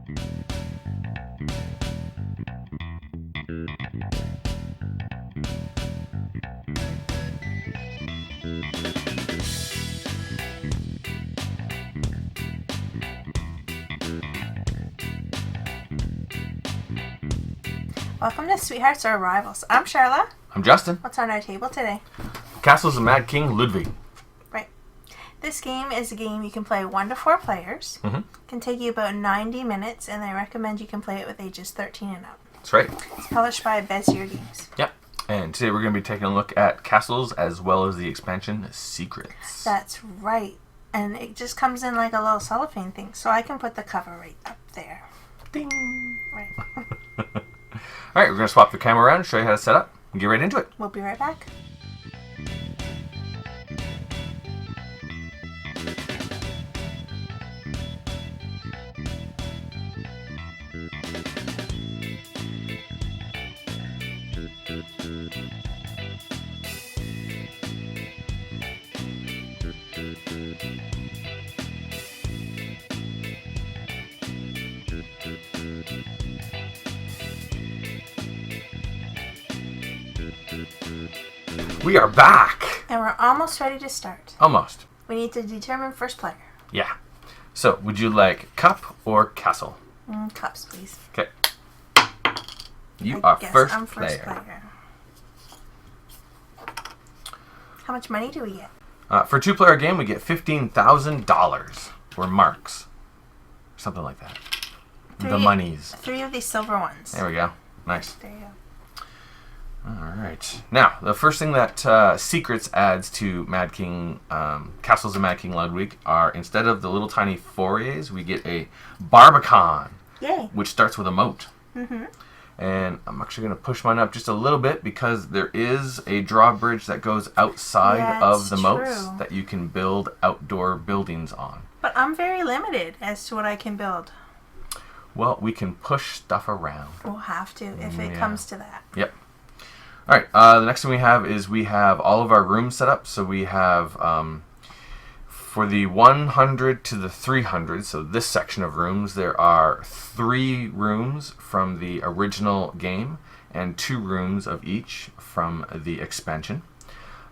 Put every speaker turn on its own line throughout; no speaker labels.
Welcome to Sweethearts or Rivals. I'm Charla.
I'm Justin.
What's on our table today?
Castles of Mad King Ludwig.
Right. This game is a game you can play 1 to 4 players.
Mm-hmm.
Can take you about 90 minutes, and I recommend you can play it with ages 13 and up.
That's right.
It's published by Bezier Games.
Yep. And today we're going to be taking a look at castles as well as the expansion Secrets.
That's right. And it just comes in like a little cellophane thing, so I can put the cover right up there.
Ding.
Right.
All right, we're going to swap the camera around and show you how to set up and get right into it.
We'll be right back.
We are back.
And we're almost ready to start.
Almost.
We need to determine first player.
Yeah. So, would you like cup or castle?
Cups, please.
Okay. You are first
I'm first
player.
How much money do we get?
For a 2-player game, we get $15,000 or marks. Something like that. The monies.
3 of these silver ones.
There we go. Nice.
There you go.
Alright. Now, the first thing that Secrets adds to Mad King, Castles of Mad King Ludwig are, instead of the little tiny foyers, we get a Barbican.
Yay.
Which starts with a moat.
Mm-hmm.
And I'm actually going to push mine up just a little bit because there is a drawbridge that goes outside of the moats that you can build outdoor buildings on.
But I'm very limited as to what I can build.
Well, we can push stuff around.
We'll have to if it comes to that.
Yep. All right. The next thing we have is we have all of our rooms set up. So we have for the 100 to the 300. So this section of rooms, there are 3 rooms from the original game and 2 rooms of each from the expansion.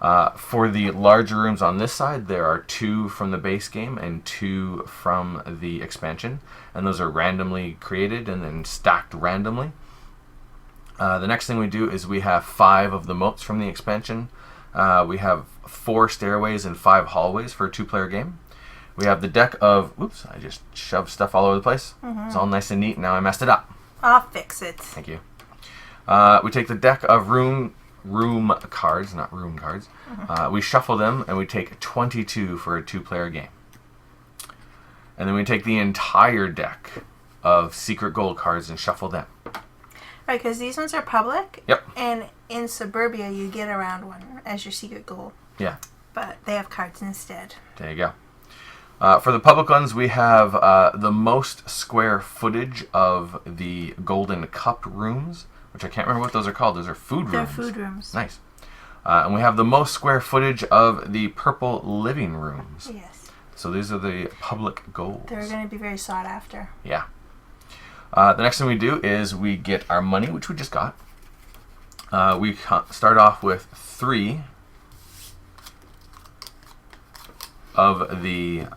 For the larger rooms on this side, there are 2 from the base game and 2 from the expansion, and those are randomly created and then stacked randomly. The next thing we do is we have 5 of the moats from the expansion. We have 4 stairways and 5 hallways for a 2-player game. We have the deck of... Oops, I just shoved stuff all over the place. Mm-hmm. It's all nice and neat. Now I messed it up.
I'll fix it.
Thank you. We take the deck of room cards, not room cards. Mm-hmm. We shuffle them, and we take 22 for a 2-player game. And then we take the entire deck of secret gold cards and shuffle them.
Right, because these ones are public.
Yep.
And in Suburbia, you get around one as your secret goal.
Yeah.
But they have cards instead.
There you go. For the public ones, we have the most square footage of the golden cup rooms, which I can't remember what those are called. Those are food rooms.
They're food rooms.
Nice. And we have the most square footage of the purple living rooms.
Yes.
So these are the public goals.
They're going to be very sought after.
Yeah. The next thing we do is we get our money, which we just got. We start off with 3 of the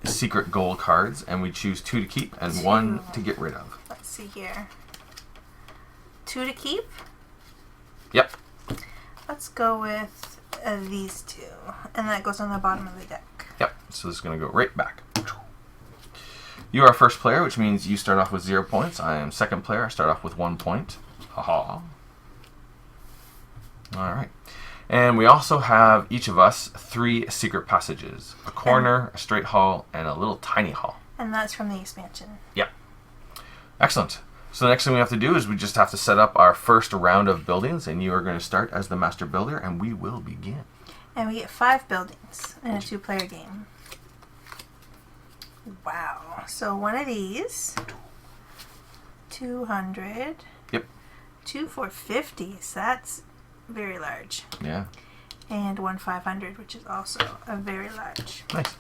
secret gold cards, and we choose 2 to keep and 1 to get rid of.
Let's see here. 2 to keep?
Yep.
Let's go with these 2. And that goes on the bottom of the deck.
Yep. So this is going to go right back. You are first player, which means you start off with 0 points. I am second player. I start off with 1 point. Haha. All right. And we also have, each of us, 3 secret passages. A corner, a straight hall, and a little tiny hall.
And that's from the expansion.
Yep. Excellent. So the next thing we have to do is we just have to set up our first round of buildings, and you are going to start as the master builder, and we will begin.
And we get 5 buildings in a 2-player game. Wow. So one of these, 200.
Yep.
2 450s. That's very large.
Yeah.
And 1 500, which is also a very large.
Nice.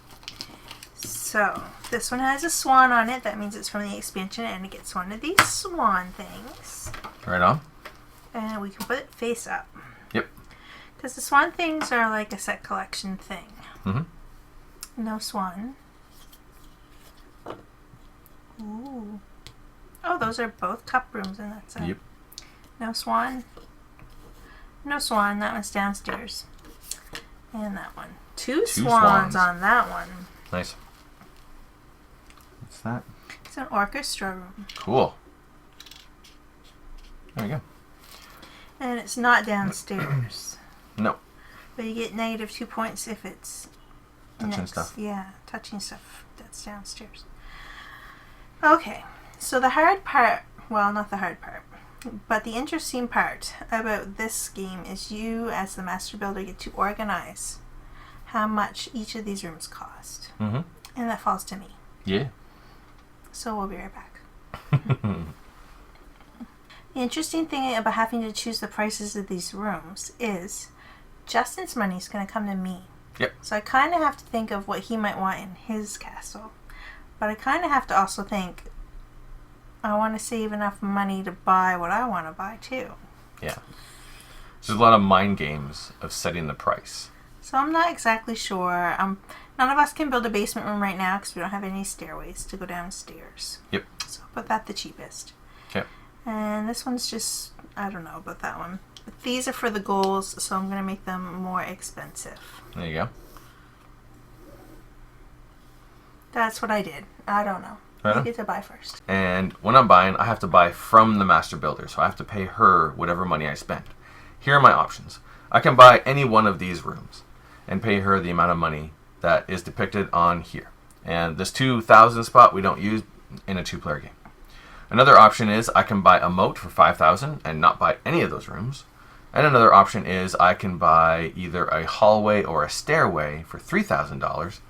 So, this one has a swan on it. That means it's from the expansion, and it gets one of these swan things.
Right on.
And we can put it face up.
Yep.
Because the swan things are like a set collection thing.
Mm-hmm.
No swan. Ooh. Oh, those are both cup rooms in that set.
Yep.
No swan. No swan. That one's downstairs. And that one. Two swans on that one.
Nice. What's that?
It's an orchestra room.
Cool. There you go.
And it's not downstairs.
No.
But you get -2 points if it's
Touching stuff.
Yeah, touching stuff that's downstairs. Okay, so the hard part, well, not the hard part, but the interesting part about this game is you, as the master builder, get to organize how much each of these rooms cost.
Mm-hmm.
And that falls to me.
Yeah.
So we'll be right back. The interesting thing about having to choose the prices of these rooms is Justin's money is going to come to me.
Yep.
So I kind of have to think of what he might want in his castle. But I kind of have to also think, I want to save enough money to buy what I want to buy too.
Yeah. There's a lot of mind games of setting the price.
So I'm not exactly sure. None of us can build a basement room right now because we don't have any stairways to go downstairs.
Yep.
So I'll put that the cheapest.
Okay.
And this one's just, I don't know about that one. But these are for the goals, so I'm going to make them more expensive.
There you go.
That's what I did. I don't know.
Right
I
on.
get to buy first.
And when I'm buying, I have to buy from the master builder, so I have to pay her whatever money I spend. Here are my options. I can buy any one of these rooms and pay her the amount of money that is depicted on here. And this 2,000 spot we don't use in a 2-player game. Another option is I can buy a moat for 5,000 and not buy any of those rooms. And another option is I can buy either a hallway or a stairway for $3,000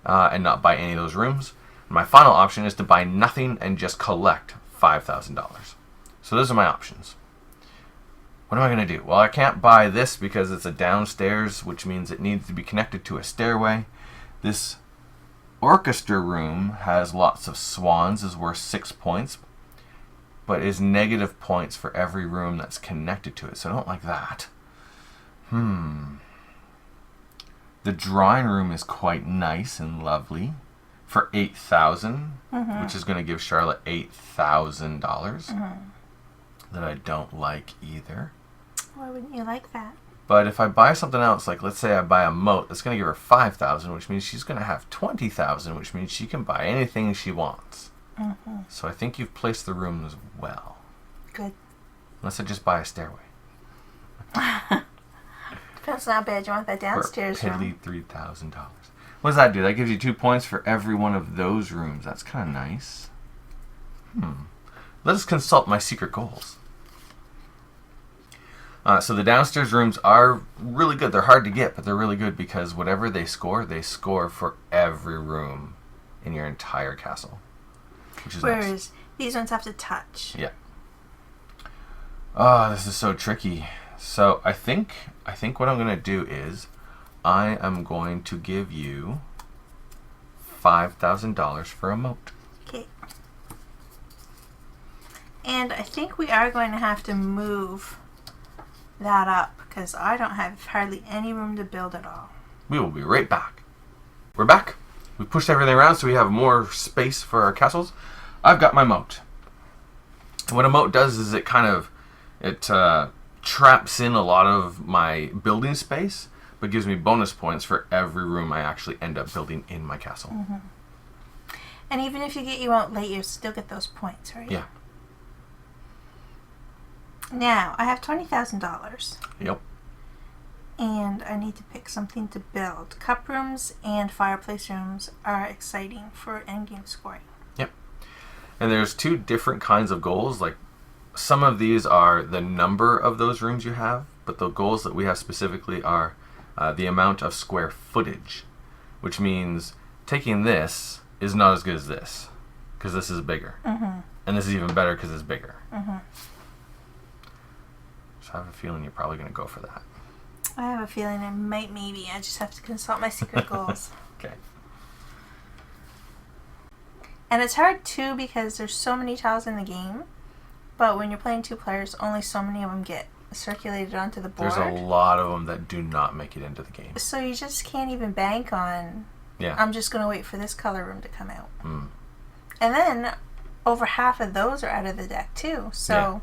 and not buy any of those rooms. And my final option is to buy nothing and just collect $5,000. So those are my options. What am I going to do? Well, I can't buy this because it's a downstairs, which means it needs to be connected to a stairway. This orchestra room has lots of swans, is worth 6 points, but is negative points for every room that's connected to it, so I don't like that. The drawing room is quite nice and lovely for 8,000, which is going to give Charlotte $8,000 that I don't like either.
Why wouldn't you like that?
But if I buy something else, like let's say I buy a moat, that's going to give her 5,000, which means she's going to have 20,000, which means she can buy anything she wants. So I think you've placed the rooms well.
Good.
Unless I just buy a stairway.
That's not bad. You want that downstairs
for a
room.
piddly $3,000. What does that do? That gives you 2 points for every one of those rooms. That's kind of nice. Let us consult my secret goals. So the downstairs rooms are really good. They're hard to get, but they're really good because whatever they score for every room in your entire castle. Which is
Whereas
nice.
these ones have to touch.
Yeah. Oh, this is so tricky. So I think what I'm going to do is I am going to give you $5,000 for a moat.
Okay. And I think we are going to have to move that up because I don't have hardly any room to build at all.
We will be right back. We're back. We pushed everything around so we have more space for our castles. I've got my moat. And what a moat does is it traps in a lot of my building space, but gives me bonus points for every room I actually end up building in my castle.
And even if you get you out late, you still get those points, right?
Yeah.
Now, I have $20,000.
Yep.
And I need to pick something to build. Cup rooms and fireplace rooms are exciting for endgame scoring.
Yep. And there's 2 different kinds of goals. Like some of these are the number of those rooms you have, but the goals that we have specifically are the amount of square footage, which means taking this is not as good as this because this is bigger. And this is even better because it's bigger. So I have a feeling you're probably going to go for that.
I have a feeling I might maybe. I just have to consult my secret goals.
Okay.
And it's hard too because there's so many tiles in the game, but when you're playing 2 players, only so many of them get circulated onto the board.
There's a lot of them that do not make it into the game.
So you just can't even bank on, I'm just going to wait for this color room to come out.
Mm.
And then over half of those are out of the deck too. So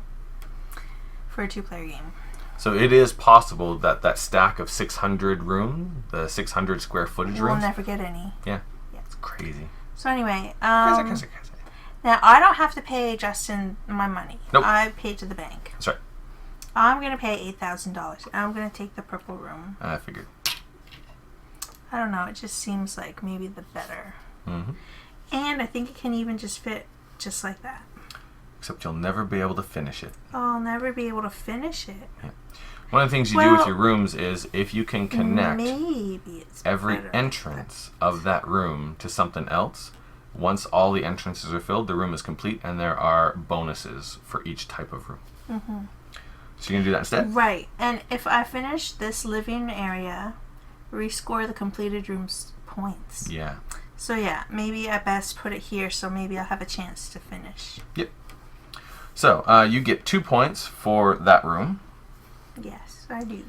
for a 2-player game.
So it is possible that that stack of 600 room, the 600 square footage rooms,
we'll never get any.
Yeah. It's crazy.
So anyway,
Crazy.
now I don't have to pay Justin my money.
Nope.
I paid to the bank.
That's right.
I'm going to pay $8,000. I'm going to take the purple room.
I figured.
I don't know. It just seems like maybe the better.
Mm-hmm.
And I think it can even just fit just like that.
Except you'll never be able to finish it.
I'll never be able to finish it.
Yeah. One of the things you do with your rooms is if you can connect every entrance of that room to something else, once all the entrances are filled, the room is complete, and there are bonuses for each type of room. Mm-hmm. So you're going to do that instead?
Right. And if I finish this living area, rescore the completed room's points.
Yeah.
So yeah, maybe I best put it here so maybe I'll have a chance to finish.
Yep. So you get 2 points for that room.
Yes, I do.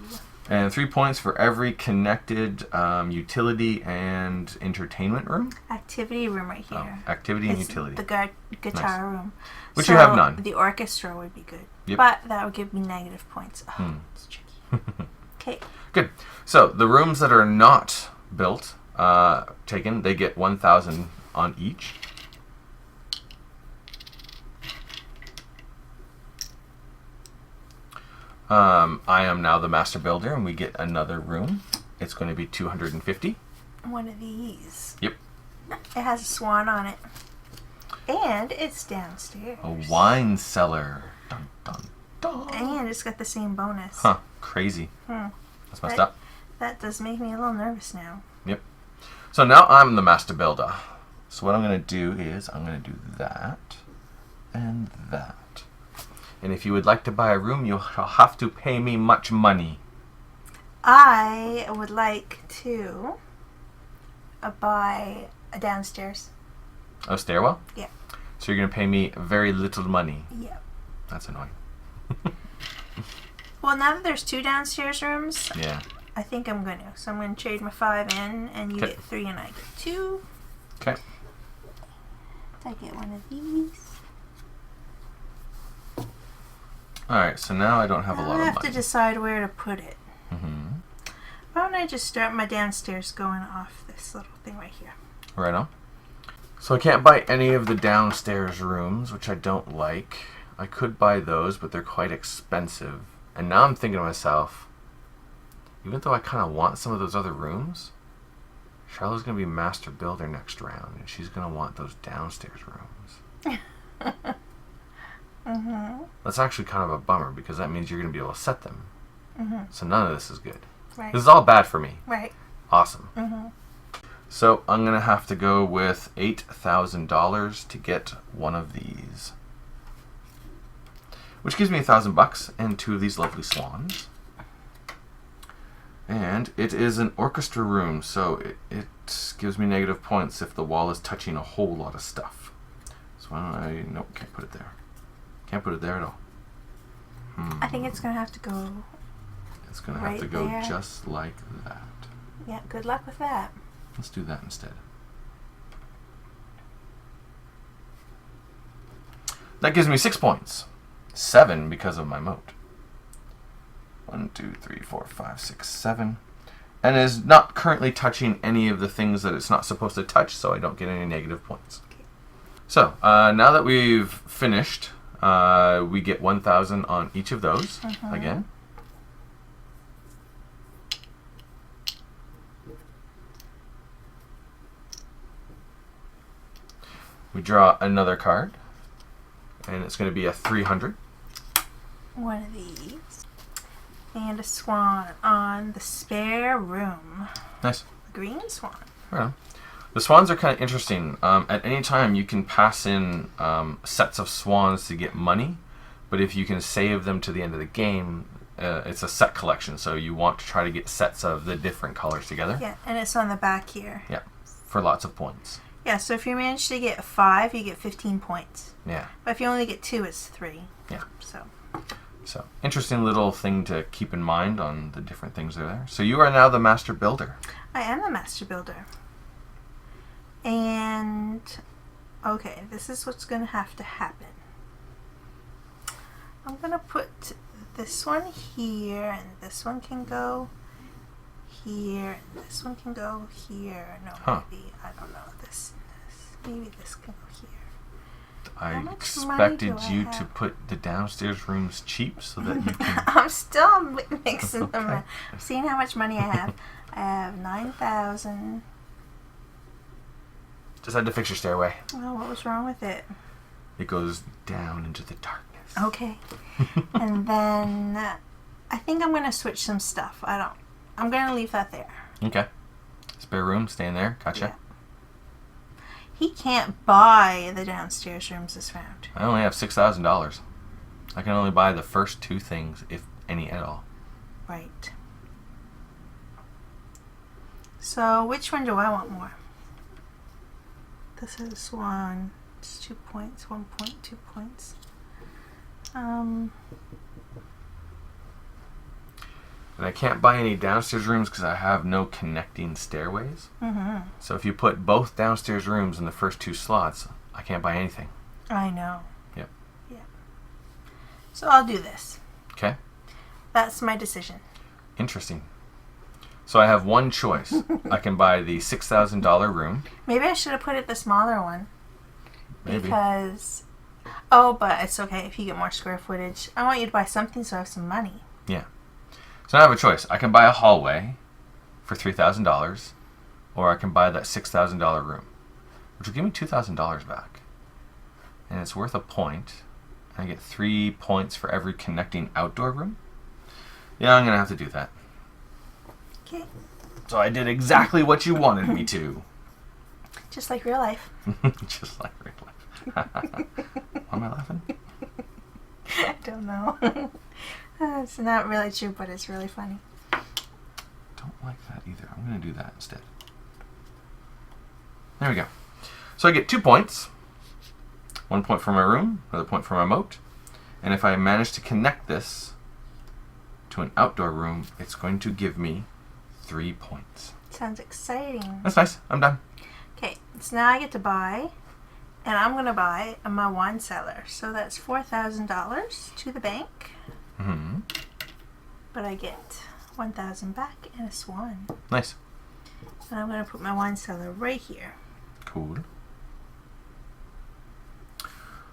And 3 points for every connected utility and entertainment room.
Activity room right here.
Oh, activity and utility.
The guitar room.
Which you have none.
The orchestra would be good.
Yep.
But that would give me negative points. Oh, it's tricky. Okay.
Good. So the rooms that are not built, taken, they get 1,000 on each. I am now the master builder, and we get another room. It's going to be 250.
One of these.
Yep.
It has a swan on it. And it's downstairs.
A wine cellar. Dun, dun, dun.
And it's got the same bonus.
Huh. Crazy. That's messed up.
That does make me a little nervous now.
Yep. So now I'm the master builder. So what I'm going to do is I'm going to do that and that. And if you would like to buy a room, you'll have to pay me much money.
I would like to buy a downstairs.
A stairwell?
Yeah.
So you're going to pay me very little money.
Yeah.
That's annoying.
Well, now that there's 2 downstairs rooms,
yeah,
I think I'm going to. So I'm going to trade my 5 in, and you get 3 and I get 2.
Okay.
I get one of these.
Alright, so now I don't have a lot of money.
I have to decide where to put it.
Mm-hmm.
Why don't I just start my downstairs going off this little thing right here?
Right on. So I can't buy any of the downstairs rooms, which I don't like. I could buy those, but they're quite expensive. And now I'm thinking to myself, even though I kind of want some of those other rooms, Charla's going to be master builder next round, and she's going to want those downstairs rooms.
Mm-hmm.
That's actually kind of a bummer, because that means you're going to be able to set them.
Mm-hmm.
So none of this is good.
Right.
This is all bad for me.
Right.
Awesome.
Mm-hmm.
So I'm going to have to go with $8,000 to get one of these. Which gives me $1,000 and 2 of these lovely swans. And it is an orchestra room, so it gives me negative points if the wall is touching a whole lot of stuff. So why don't I... Nope, can't put it there. Can't put it there at all.
I think it's going to have to go...
It's going to have to go
there.
just like that.
Yeah, good luck with that.
Let's do that instead. That gives me 6 points. 7 because of my moat. 1, 2, 3, 4, 5, 6, 7. And is not currently touching any of the things that it's not supposed to touch, so I don't get any negative points.
Okay.
So, now that we've finished, we get 1,000 on each of those, again. We draw another card, and it's going to be a 300.
One of these. And a swan on the spare room.
Nice.
A green swan.
Right on. The swans are kind of interesting. At any time, you can pass in sets of swans to get money, but if you can save them to the end of the game, it's a set collection, so you want to try to get sets of the different colors together.
Yeah, and it's on the back here.
Yeah, for lots of points.
Yeah, so if you manage to get 5, you get 15 points.
Yeah.
But if you only get 2, it's 3.
Yeah.
So,
interesting little thing to keep in mind on the different things that are there. So you are now the master builder.
I am the master builder. And, okay, this is what's going to have to happen. I'm going to put this one here, and this one can go here, and this one can go here. No, maybe, I don't know, this. Maybe this can go here.
I expected you to put the downstairs rooms cheap so that you can...
I'm still mixing them
Okay.
up. I'm seeing how much money I have. I have 9,000.
Just had to fix your stairway.
Oh, what was wrong with it?
It goes down into the darkness.
Okay. And then I think I'm going to switch some stuff. I'm going to leave that there.
Okay. Spare room, staying there. Gotcha.
Yeah. He can't buy the downstairs rooms this round.
I only have $6,000. I can only buy the first 2 things, if any at all.
Right. So which one do I want more? This is 1. It's 2 points. 1 point, 2 points.
And I can't buy any downstairs rooms because I have no connecting stairways.
Mm-hmm.
So if you put both downstairs rooms in the first 2 slots, I can't buy anything.
I know.
Yep.
Yeah. So I'll do this.
Okay.
That's my decision.
Interesting. So I have one choice. I can buy the $6,000 room.
Maybe I should have put it the smaller one.
Maybe.
Because... Oh, but it's okay if you get more square footage. I want you to buy something so I have some money.
Yeah. So now I have a choice. I can buy a hallway for $3,000, or I can buy that $6,000 room, which will give me $2,000 back. And it's worth a point. I get 3 points for every connecting outdoor room. Yeah, I'm going to have to do that.
Okay.
So I did exactly what you wanted me to.
Just like real life.
Just like real life. Why am I laughing?
I don't know. It's not really true, but it's really funny.
Don't like that either. I'm going to do that instead. There we go. So I get 2 points. 1 point for my room, another point for my moat. And if I manage to connect this to an outdoor room, it's going to give me 3 points.
Sounds exciting.
That's nice. I'm done.
Okay, so now I get to buy, and I'm going to buy my wine cellar. So that's $4,000 to the bank.
Mm-hmm.
But I get 1,000 back and a swan.
Nice.
And I'm going to put my wine cellar right here.
Cool.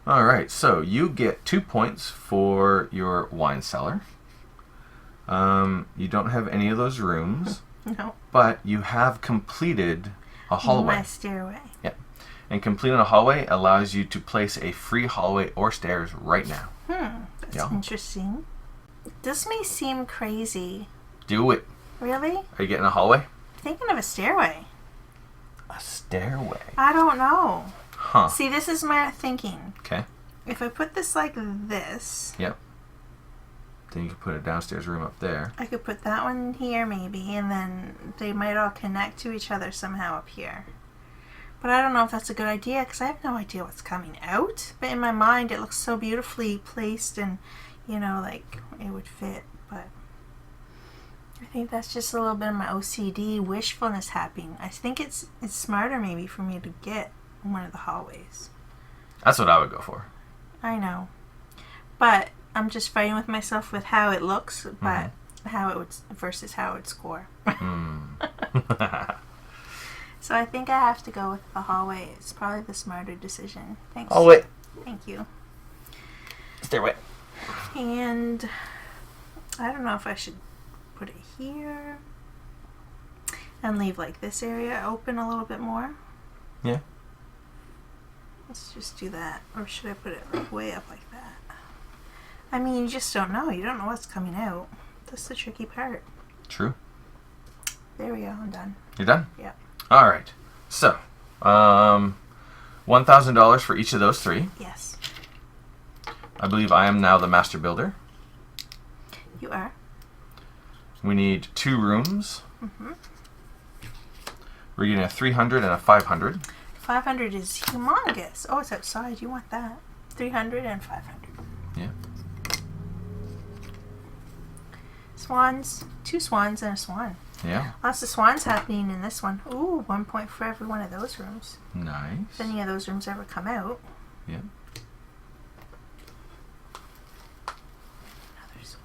All right, so you get 2 points for your wine cellar. You don't have any of those rooms.
No.
But you have completed a hallway.
My stairway.
Yeah. And completing a hallway allows you to place a free hallway or stairs right now.
That's interesting. This may seem crazy.
Do it.
Really?
Are you getting a hallway?
Thinking of a stairway.
A stairway?
I don't know.
Huh.
See, this is my thinking.
Okay.
If I put this like this...
Yep. Then you could put a downstairs room up there.
I could put that one here maybe, and then they might all connect to each other somehow up here. But I don't know if that's a good idea, because I have no idea what's coming out. But in my mind, it looks so beautifully placed, and, you know, like, it would fit. But I think that's just a little bit of my OCD wishfulness happening. I think it's smarter maybe for me to get one of the hallways.
That's what I would go for.
I know. But I'm just fighting with myself with how it looks, but how it would versus how it would score. So I think I have to go with the hallway. It's probably the smarter decision. Thanks.
Oh, wait.
Thank you.
Stairway.
And I don't know if I should put it here and leave like this area open a little bit more.
Yeah.
Let's just do that. Or should I put it like way up like that? I mean, you just don't know. You don't know what's coming out. That's the tricky part.
True.
There we go. I'm done.
You're done?
Yeah.
All right. So, $1,000 for each of those 3.
Yes.
I believe I am now the master builder.
You are.
We need 2 rooms.
Mm-hmm.
We're getting a 300 and a 500.
500 is humongous. Oh, it's outside. You want that. 300 and 500.
Yeah.
Swans. 2 swans and a swan.
Yeah.
Lots of swans happening in this one. Ooh, 1 point for every one of those rooms.
Nice.
If any of those rooms ever come out.
Yeah.
Another swan.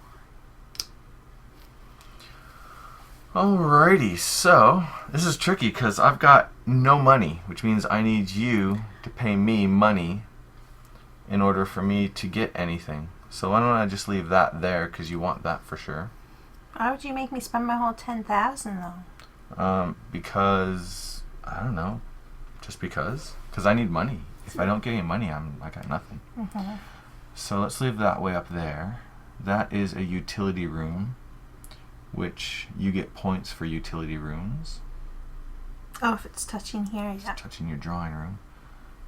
Alrighty, so this is tricky because I've got no money, which means I need you to pay me money in order for me to get anything. So why don't I just leave that there because you want that for sure.
Why would you make me spend my whole 10,000 though?
Because I don't know, just because I need money. If I don't get any money, I got nothing.
Mm-hmm.
So let's leave that way up there. That is a utility room, which you get points for utility rooms.
Oh, if it's touching here, yeah.
It's touching your drawing room.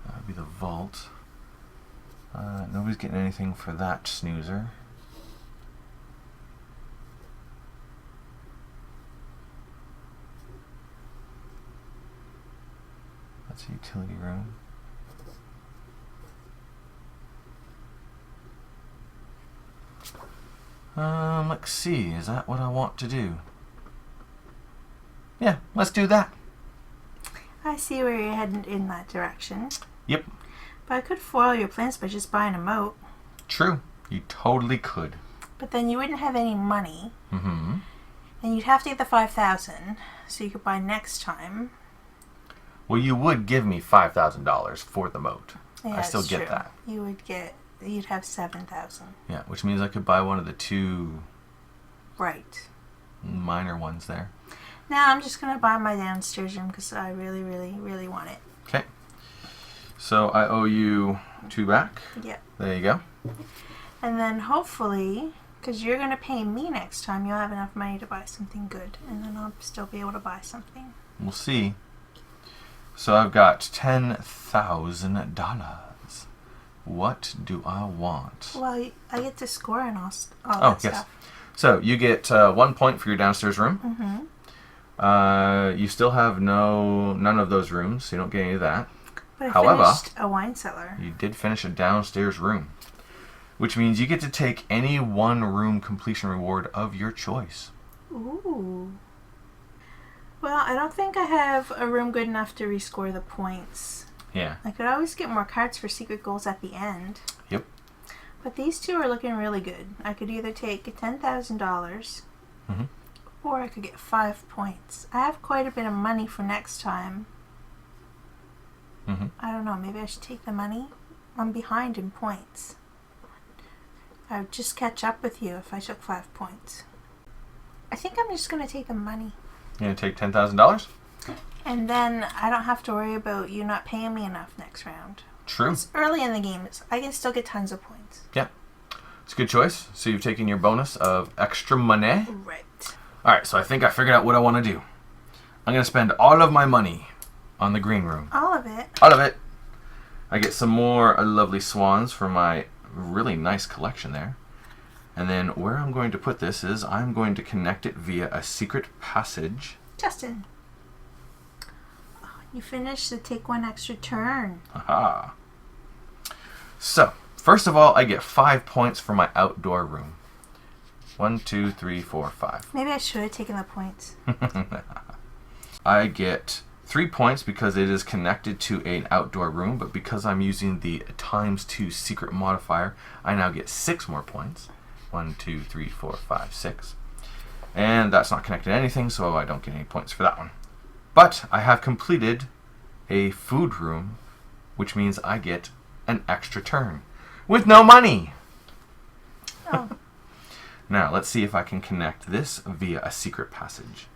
That would be the vault. Nobody's getting anything for that snoozer. That's a utility room. Let's see. Is that what I want to do? Yeah, let's do that.
I see where you're heading in that direction.
Yep.
But I could foil your plans by just buying a moat.
True. You totally could.
But then you wouldn't have any money.
Mm-hmm.
And you'd have to get the 5,000 so you could buy next time.
Well, you would give me $5,000 for the moat.
Yeah,
I still
that's
get
true.
that.
You'd have 7,000.
Yeah, which means I could buy one of the 2
Right.
minor ones there.
Now I'm just going to buy my downstairs room because I really, really, really want it.
Okay. So I owe you 2 back.
Yep.
There you go.
And then hopefully, because you're going to pay me next time, you'll have enough money to buy something good. And then I'll still be able to buy something.
We'll see. So I've got $10,000. What do I want?
Well, I get to score and all
Oh,
that
yes.
stuff.
So you get 1 point for your downstairs room.
Mm-hmm.
You still have none of those rooms, so you don't get any of that.
But I
However,
finished a wine cellar.
you did finish a downstairs room, which means you get to take any 1 room completion reward of your choice.
Ooh. Well, I don't think I have a room good enough to rescore the points.
Yeah.
I could always get more cards for secret goals at the end.
Yep.
But these 2 are looking really good. I could either take $10,000
Mm-hmm.
or I could get 5 points. I have quite a bit of money for next time.
Mm-hmm.
I don't know, maybe I should take the money? I'm behind in points. I would just catch up with you if I took 5 points. I think I'm just going to take the money.
You're going to take $10,000?
And then I don't have to worry about you not paying me enough next round.
True.
It's early in the game. I can still get tons of points.
Yeah. It's a good choice. So you've taken your bonus of extra money.
Right.
Alright, so I think I figured out what I want to do. I'm going to spend all of my money on the green room.
All of it.
All of it. I get some more lovely swans for my really nice collection there. And then where I'm going to put this is I'm going to connect it via a secret passage.
Justin. Oh, you finished to take 1 extra turn.
Aha. So, first of all, I get 5 points for my outdoor room. 1, 2, 3, 4, 5.
Maybe I should have taken the points.
I get 3 points because it is connected to an outdoor room, but because I'm using the ×2 secret modifier, I now get 6 more points. 1, 2, 3, 4, 5, 6. And that's not connected to anything, so I don't get any points for that one. But I have completed a food room, which means I get an extra turn with no money.
Oh.
Now, let's see if I can connect this via a secret passage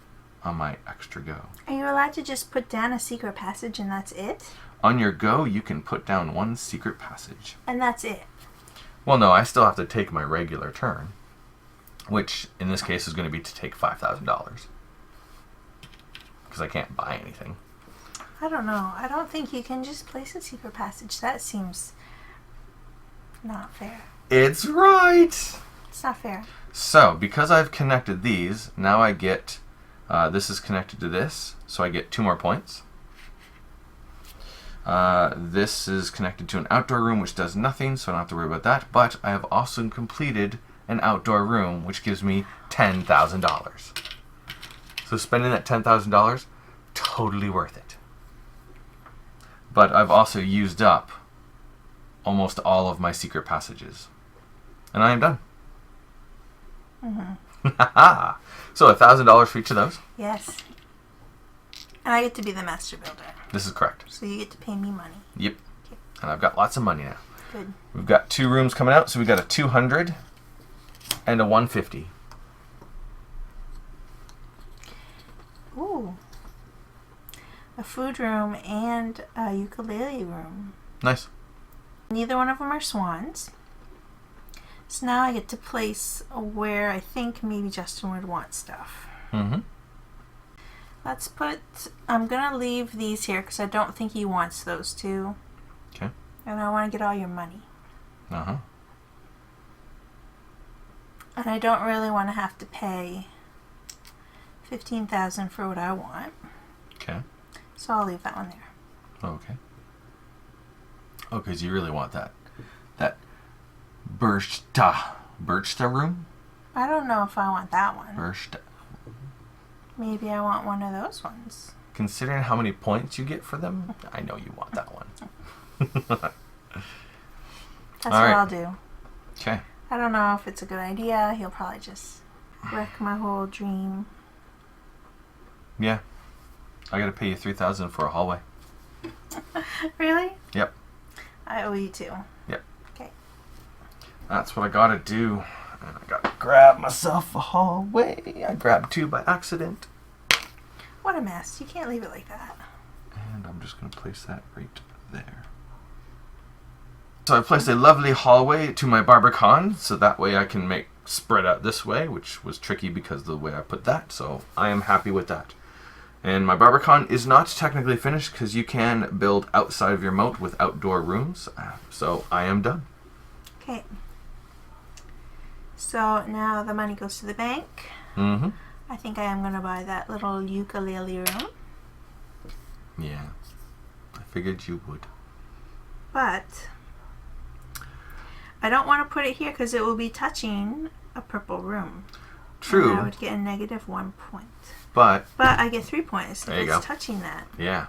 on my extra go.
Are you allowed to just put down a secret passage and that's it?
On your go, you can put down 1 secret passage.
And that's it?
Well, no, I still have to take my regular turn, which in this case is going to be to take $5,000. Because I can't buy anything.
I don't know. I don't think you can just place a secret passage. That seems not fair.
It's right!
It's not fair.
So, because I've connected these, now I get, this is connected to this, so I get 2 more points. This is connected to an outdoor room, which does nothing, so I don't have to worry about that. But I have also completed an outdoor room, which gives me $10,000. So spending that $10,000, totally worth it. But I've also used up almost all of my secret passages. And I am done. So $1,000 for each of those.
Yes. And I get to be the master builder.
This is correct.
So you get to pay me money.
Yep.
Okay.
And I've got lots of money now.
Good.
We've got 2 rooms coming out, so we've got a 200 and a 150.
Ooh. A food room and a ukulele room.
Nice.
Neither one of them are swans. So now I get to place where I think maybe Justin would want stuff.
Mm-hmm.
Let's put... I'm going to leave these here because I don't think he wants those two.
Okay.
And I want to get all your money.
Uh-huh.
And I don't really want to have to pay $15,000 for what I want.
Okay.
So I'll leave that one there.
Okay. Oh, because you really want that Birchta room?
I don't know if I want that one.
Birchta.
Maybe I want one of those ones.
Considering how many points you get for them, I know you want that one.
That's
All
what
right.
I'll do.
Okay.
I don't know if it's a good idea. He'll probably just wreck my whole dream.
Yeah. I gotta pay you $3,000 for a hallway.
Really?
Yep.
I owe you two.
Yep.
Okay.
That's what I gotta do. And I gotta grab myself a hallway. I grabbed 2 by accident.
What a mess. You can't leave it like that.
And I'm just gonna place that right there. So I placed a lovely hallway to my Barbican, so that way I can make spread out this way, which was tricky because of the way I put that, so I am happy with that. And my Barbican is not technically finished because you can build outside of your moat with outdoor rooms, so I am done.
Okay. So now the money goes to the bank.
Mm-hmm.
I think I am going to buy that little ukulele room.
Yeah, I figured you would.
But I don't want to put it here because it will be touching a purple room.
True.
And I would get a -1 point.
But
I get 3 points if
there you
it's
go.
touching that.
Yeah.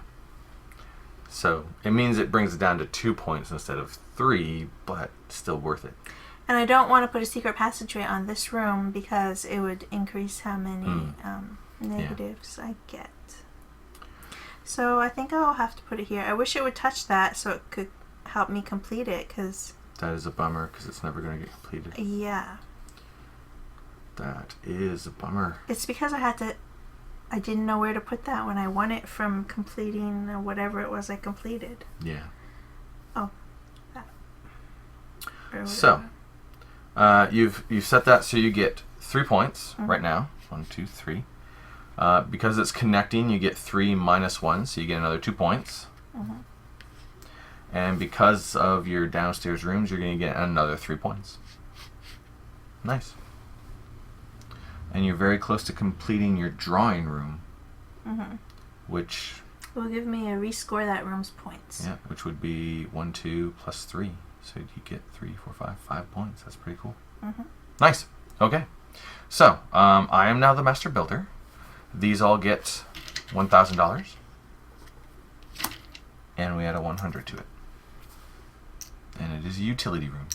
So it means it brings it down to 2 points instead of 3, but still worth it.
And I don't want to put a secret passageway on this room because it would increase how many negatives I get. So I think I'll have to put it here. I wish it would touch that so it could help me complete it because...
That is a bummer because it's never going to get completed.
Yeah.
That is a bummer.
It's because I didn't know where to put that when I won it from completing whatever it was I completed.
Yeah.
Oh. That.
So, you've set that so you get 3 points right now. 1, 2, 3. Because it's connecting, you get 3 minus 1, so you get another 2 points. And because of your downstairs rooms, you're going to get another 3 points. Nice. And you're very close to completing your drawing room, which
will give me a rescore that room's points.
Yeah, which would be 1, 2 plus 3. So you get 3, 4, 5 points. That's pretty cool. Nice. Okay. So I am now the master builder. These all get $1,000, and we add a 100 to it. And it is a utility room.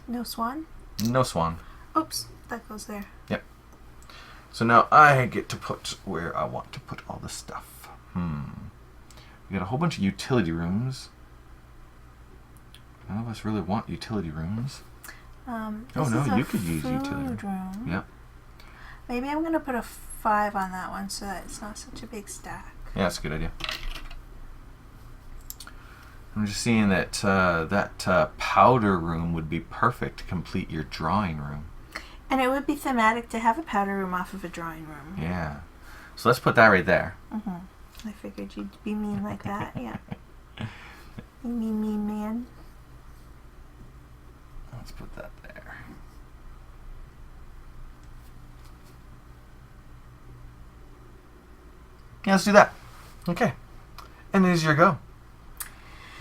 No swan?
No swan.
Oops, that goes there.
Yep. So now I get to put where I want to put all the stuff. We got a whole bunch of utility rooms. None of us really want utility rooms.
Oh
no, you could use utility
room.
Yep.
Maybe I'm going to put a 5 on that one so that it's not such a big stack.
Yeah, that's a good idea. I'm just seeing that that powder room would be perfect to complete your drawing room.
And it would be thematic to have a powder room off of a drawing room.
Yeah. So let's put that right there.
I figured you'd be mean like that, yeah. You mean man.
Let's put that there. Yeah, let's do that. Okay. And there's your go.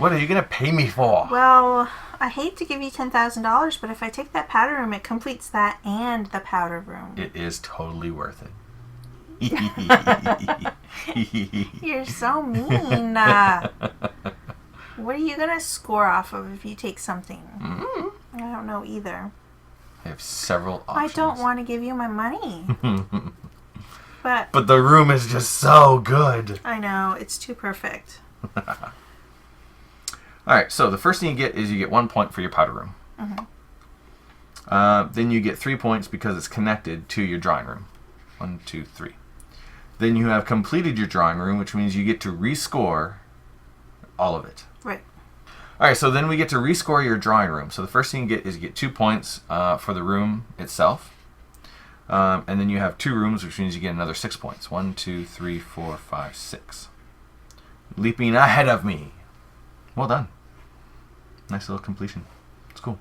What are you going to pay me for?
Well, I hate to give you $10,000, but if I take that powder room, it completes that and the powder room.
It is totally worth it.
You're so mean. What are you going to score off of if you take something? I don't know either.
I have several options.
I don't want to give you my money. But
the room is just so good.
I know. It's too perfect.
Alright, so the first thing you get is you get 1 point for your powder room. Then you get 3 points because it's connected to your drawing room. 1, 2, 3. Then you have completed your drawing room, which means you get to rescore all of it.
Right.
Alright, so then we get to rescore your drawing room. So the first thing you get is you get 2 points for the room itself. And then you have 2 rooms, which means you get another 6 points. 1, 2, 3, 4, 5, 6. Leaping ahead of me. Well done. Nice little completion. It's cool.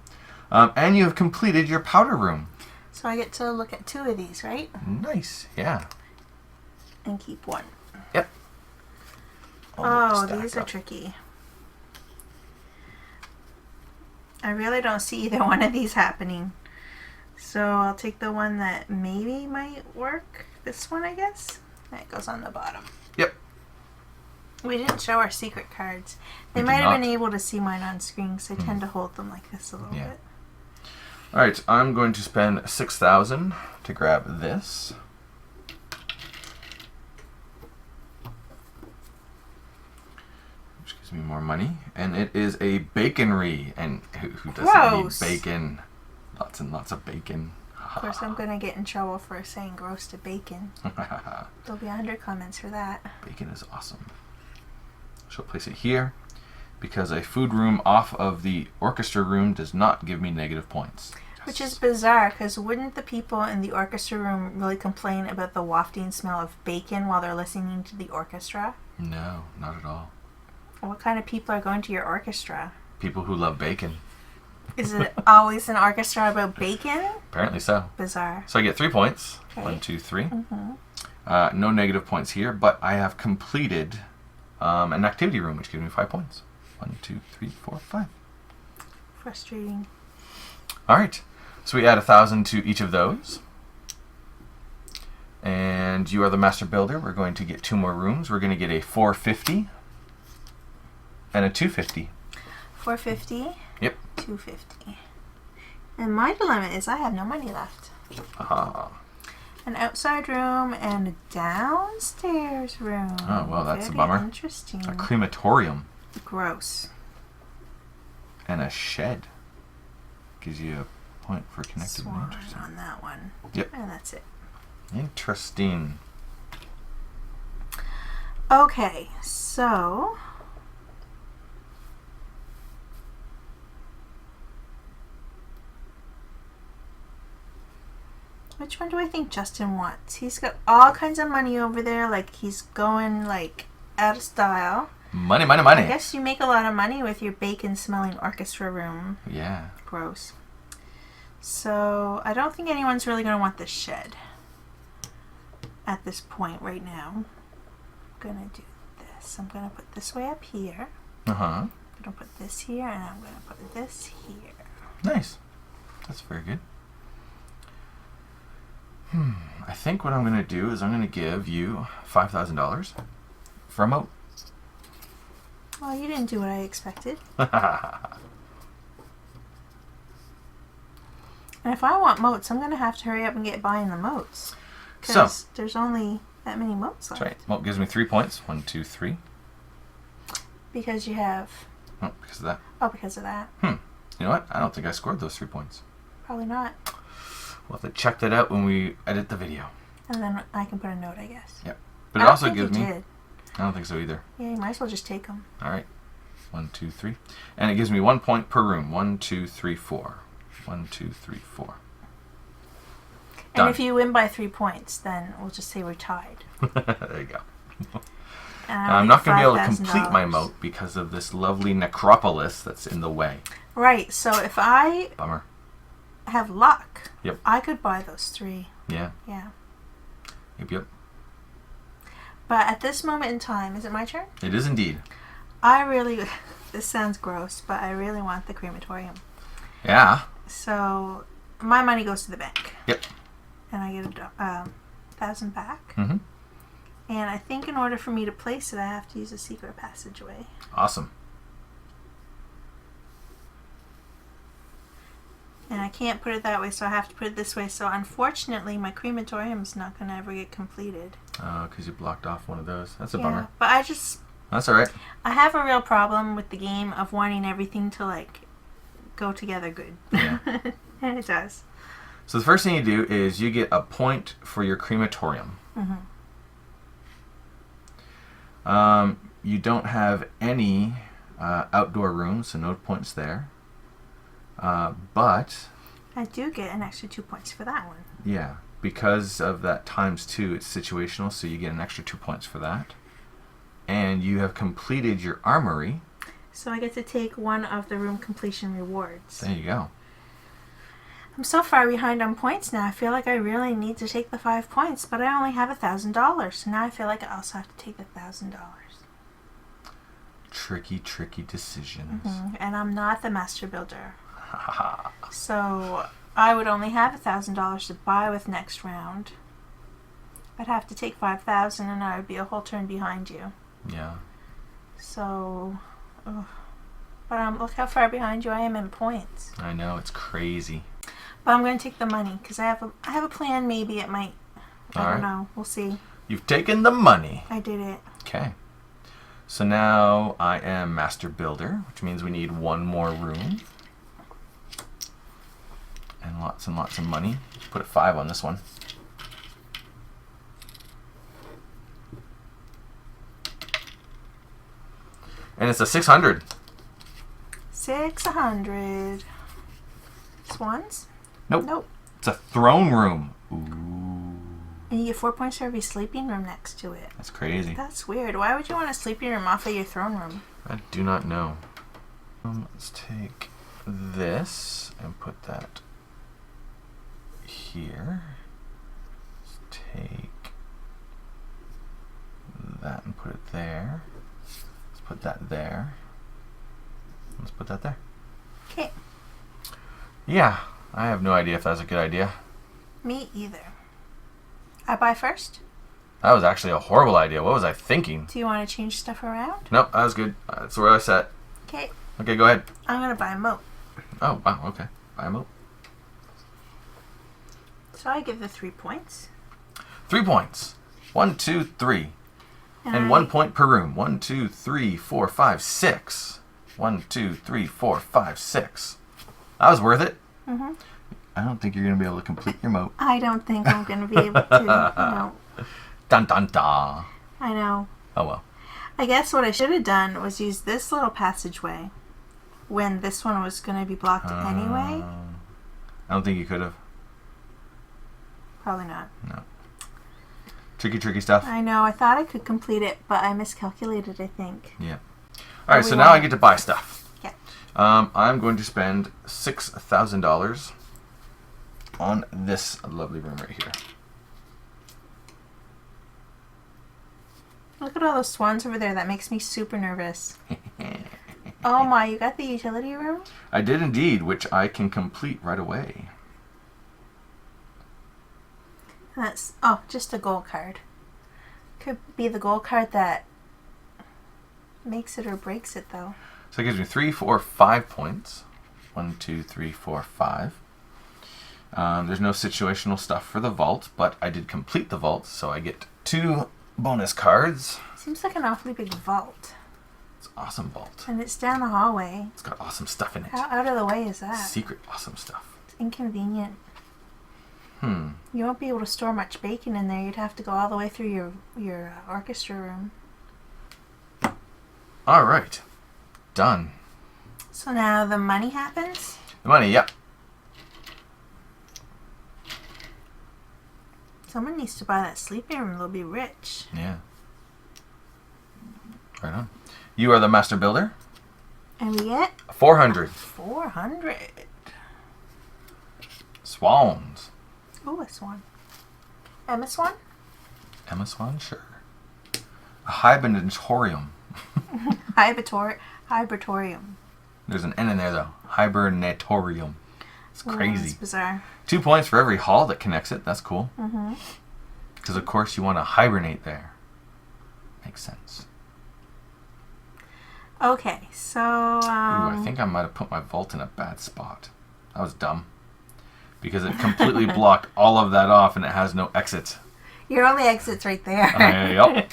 And you have completed your powder room.
So I get to look at 2 of these, right?
Nice, yeah.
And keep 1.
Yep.
Oh, these are tricky. I really don't see either one of these happening. So I'll take the one that maybe might work. This one, I guess. That goes on the bottom.
Yep.
We didn't show our secret cards. They
We
might
did
have
not.
been able to see mine on screen because I tend to hold them like this a little
Yeah.
bit.
Alright, I'm going to spend 6,000 to grab this. Which gives me more money. And it is a baconry. And who doesn't
Gross.
need bacon? Lots and lots of bacon.
Of course, I'm going to get in trouble for saying gross to bacon. There'll be 100 comments for that.
Bacon is awesome. So I'll place it here because a food room off of the orchestra room does not give me negative points.
Which is bizarre, because wouldn't the people in the orchestra room really complain about the wafting smell of bacon while they're listening to the orchestra?
No, not at all.
What kind of people are going to your orchestra?
People who love bacon.
Is it always an orchestra about bacon?
Apparently so.
Bizarre.
So I get 3 points.
Okay.
1, 2, 3.
Mm-hmm.
No negative points here, but I have completed an activity room, which gives me 5 points. 1, 2, 3, 4, 5.
Frustrating.
All right. So we add 1,000 to each of those. And you are the master builder. We're going to get 2 more rooms. We're going to get a 450 and a 250.
450.
Yep.
250. And my dilemma is I have no money left. An outside room and a downstairs room.
Oh, well, that's
Very
a bummer.
Interesting.
A crematorium
Gross.
and a shed. Gives you a point for connected.
Swan
Interesting.
on that one.
Yep.
And that's it.
Interesting.
Okay, so which one do I think Justin wants? He's got all kinds of money over there, like he's going like out of style.
Money, money, money.
I guess you make a lot of money with your bacon smelling orchestra room.
Yeah.
Gross. So I don't think anyone's really going to want this shed at this point right now. I'm going to do this. I'm going to put this way up here.
Uh-huh.
I'm going to put this here, and I'm going to put this here.
Nice. That's very good. I think what I'm going to do is I'm going to give you $5,000 for a moat.
Well, you didn't do what I expected. And if I want moats, I'm going to have to hurry up and get buying the moats. Because there's only that many moats left.
That's right. Moat gives me 3 points. 1, 2, 3.
Because you have...
Oh, because of that.
Oh, because of that.
You know what? I don't think I scored those 3 points.
Probably not.
We'll have to check that out when we edit the video.
And then I can put a note, I guess.
Yep. But
I
it
don't
also
think
gives
you
me...
did.
I don't think so either.
Yeah, you might as well just take them.
All right. 1, 2, 3. And it gives me 1 point per room. 1, 2, 3, 4. 1, 2, 3, 4. Done.
And if you win by 3 points, then we'll just say we're tied.
There you go.
And
I'm not going to be able to
$5,000.
complete my moat because of this lovely necropolis that's in the way.
Right, so if I
Bummer.
have luck,
Yep.
I could buy those 3.
Yeah.
Yeah.
Yep.
But at this moment in time, is it my turn?
It is indeed.
I really... this sounds gross, but I really want the crematorium.
Yeah.
So my money goes to the bank.
Yep.
And I get 1,000 back.
Mm-hmm.
And I think in order for me to place it, I have to use a secret passageway.
Awesome.
And I can't put it that way, so I have to put it this way. So unfortunately, my crematorium is not going to ever get completed.
Oh, because you blocked off one of those. That's a bummer.
But
That's all right.
I have a real problem with the game of wanting everything to, like, go together good.
Yeah.
And it does.
So the first thing you do is you get a point for your crematorium.
Mm-hmm.
You don't have any outdoor rooms, so no points there. But
I do get an extra 2 points for that one.
yeah, because of that ×2, it's situational, so you get an extra 2 points for that. And you have completed your armory.
So I get to take one of the room completion rewards.
There you go.
I'm so far behind on points now. I feel like I really need to take the 5 points, but I only have $1,000. So now I feel like I also have to take the $1,000.
Tricky decisions.
Mm-hmm. And I'm not the master builder. So I would only have $1,000 to buy with next round. I'd have to take 5,000 and I would be a whole turn behind you.
Yeah.
So, but look how far behind you I am in points.
I know, it's crazy.
But I'm going to take the money because I have a plan. Maybe it might. I don't know. We'll see.
You've taken the money.
I did it.
Okay. So now I am master builder, which means we need one more room. And lots of money. Put a 5 on this one. And it's a 600.
600. Swans?
Nope. It's a throne room. Ooh.
And you get 4 points for every sleeping room next to it.
That's crazy.
That's weird. Why would you want a sleeping room off of your throne room?
I do not know. Let's take this and put that here. Let's take that and put it there. Let's put that there. Let's put that there.
Okay.
Yeah, I have no idea if that's a good idea.
Me either. I buy first?
That was actually a horrible idea. What was I thinking?
Do you want to change stuff around?
Nope, that was good. That's where I sat.
Okay.
Okay, go ahead.
I'm going to buy a moat.
Oh, wow, okay. Buy a moat.
So I give the 3 points.
3 points. 1, 2, 3. And 1 point per room. 1, 2, 3, 4, 5, 6. 1, 2, 3, 4, 5, 6. That was worth it.
Mm-hmm.
I don't think you're going to be able to complete your moat.
I don't think I'm going to be able to. No.
Dun dun dun.
I know.
Oh well.
I guess what I should have done was use this little passageway when this one was going to be blocked anyway.
I don't think you could have.
Probably not.
No. Tricky stuff.
I know. I thought I could complete it, but I miscalculated, I think.
Yeah. All right, so now I get to buy stuff.
Yeah.
I'm going to spend $6,000 on this lovely room right here.
Look at all those swans over there. That makes me super nervous. Oh my, you got the utility room?
I did indeed, which I can complete right away.
That's, just a gold card. Could be the gold card that makes it or breaks it, though.
So it gives me 3, 4, 5 points. 1, 2, 3, 4, 5. There's no situational stuff for the vault, but I did complete the vault, so I get 2 bonus cards.
Seems like an awfully big vault.
It's an awesome vault.
And it's down the hallway.
It's got awesome stuff in it.
How out of the way is that?
Secret awesome stuff.
It's inconvenient. You won't be able to store much bacon in there. You'd have to go all the way through your orchestra room.
All right. Done.
So now the money happens?
The money, yep.
Someone needs to buy that sleeping room. They'll be rich.
Yeah. Right on. You are the master builder.
And we get?
400.
400.
Swans.
Oh, a swan. Emma Swan?
Emma Swan, sure. A hibernatorium.
Hibernatorium.
There's an N in there, though. Hibernatorium. It's crazy.
It's bizarre.
2 points for every hall that connects it. That's cool.
Mm-hmm.
Because, of course, you want to hibernate there. Makes sense.
Okay, so...
Ooh, I think I might have put my vault in a bad spot. That was dumb. Because it completely blocked all of that off and it has no exit.
Your only exit's right there.
Yep.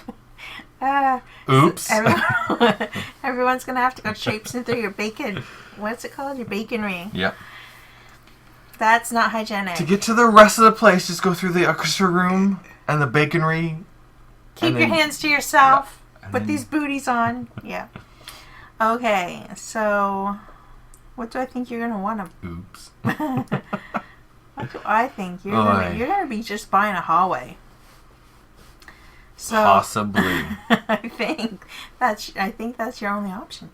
Oops.
So everyone's going to have to go traipsing through your bacon... What's it called? Your baconry.
Yep.
That's not hygienic.
To get to the rest of the place, just go through the orchestra room and the baconry.
Keep your hands to yourself.
Yeah,
Put these booties on. Yeah. Okay, so what do I think you're gonna want to?
Oops.
What do I think you're gonna be just buying a hallway? So
Possibly.
I think that's your only option.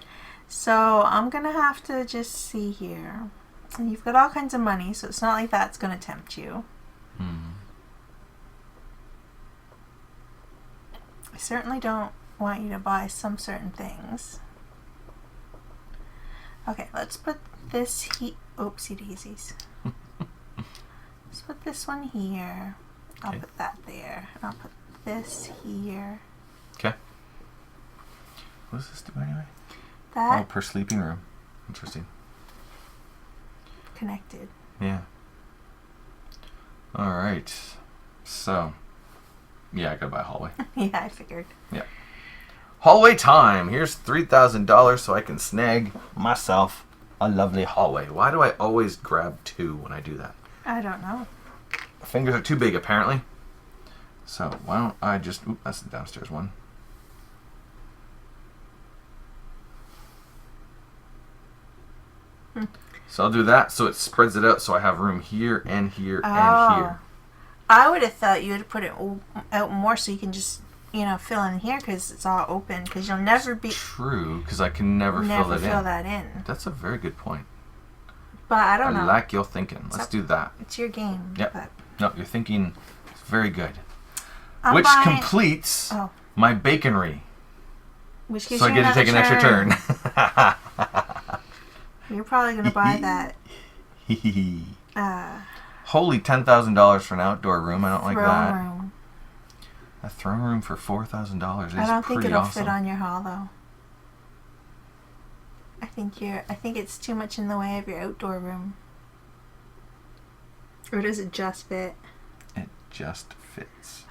So I'm gonna have to just see here. And you've got all kinds of money, so it's not like that's gonna tempt you. I certainly don't want you to buy some certain things. Okay, let's put this oopsie daisies. Let's put this one here. I'll put that there. And I'll put this here.
Okay. What does this do anyway?
That
Oh, per sleeping room. Interesting.
connected.
Yeah. Alright. So. Yeah, I gotta buy a hallway.
Yeah, I figured.
Yeah. Hallway time. Here's $3,000 so I can snag myself a lovely hallway. Why do I always grab 2 when I do that?
I don't know.
My fingers are too big, apparently. So, why don't I just... Oop, that's the downstairs one. So I'll do that so it spreads it out so I have room here and here and here.
I would have thought you would put it out more so you can just, fill in here because it's all open because you'll never be...
True, because I can never fill that in. That's a very good point.
But I don't know.
I like your thinking. Let's do that.
It's your game.
Yep.
But
No, your thinking is very good.
I'm
Which
buying...
completes my baconry.
Which gives
So
you
I get to take an extra turn.
You're probably going to buy that...
Holy $10,000 for an outdoor room. I don't like that.
room.
A throne room for $4,000 is pretty awesome.
I don't think it'll fit on your hall, though. I think it's too much in the way of your outdoor room. Or does it just fit?
It just fits.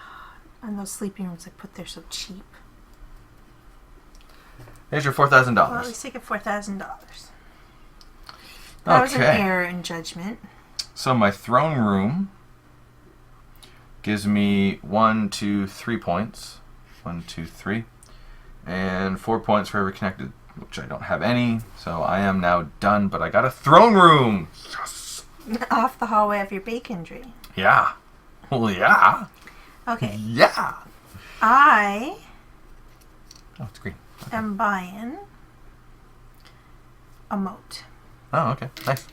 And those sleeping rooms I put there so cheap.
There's your $4,000.
Well, at least take it $4,000. That was an error in judgment.
So my throne room gives me 1, 2, 3 points. 1, 2, 3. And 4 points for every connected, which I don't have any. So I am now done, but I got a throne room. Yes.
Off the hallway of your baconry.
Yeah. Well, yeah.
Okay.
Yeah.
Oh,
it's green. Okay.
am buying a moat.
Oh, okay. Nice.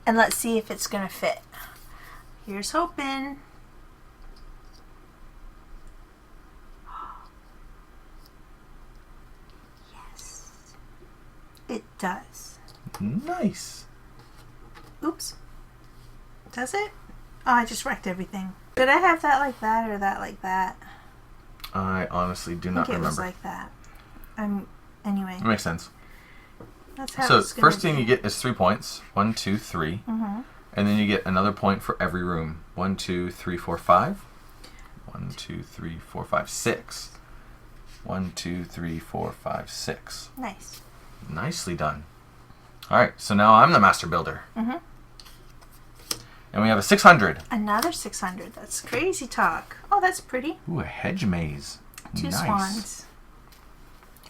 And let's see if it's going to fit. Here's hoping. Yes. It does.
Nice.
Oops. Does it? Oh, I just wrecked everything. Did I have that like that or that like that?
I honestly do
I
not
think it
remember.
was like that. Anyway.
It makes sense.
That's how
So
it's gonna
first thing
be.
you get is 3 points. 1, 2, 3.
Mm-hmm.
And then you get another point for every room. 1, 2, 3, 4, 5. 1, 2, 3, 4, 5, 6. 1, 2, 3, 4, 5, 6.
Nice.
Nicely done. All right, so now I'm the master builder.
Mm-hmm.
And we have a 600.
Another 600. That's crazy talk. Oh, that's pretty.
Ooh, a hedge maze.
2
nice.
swans.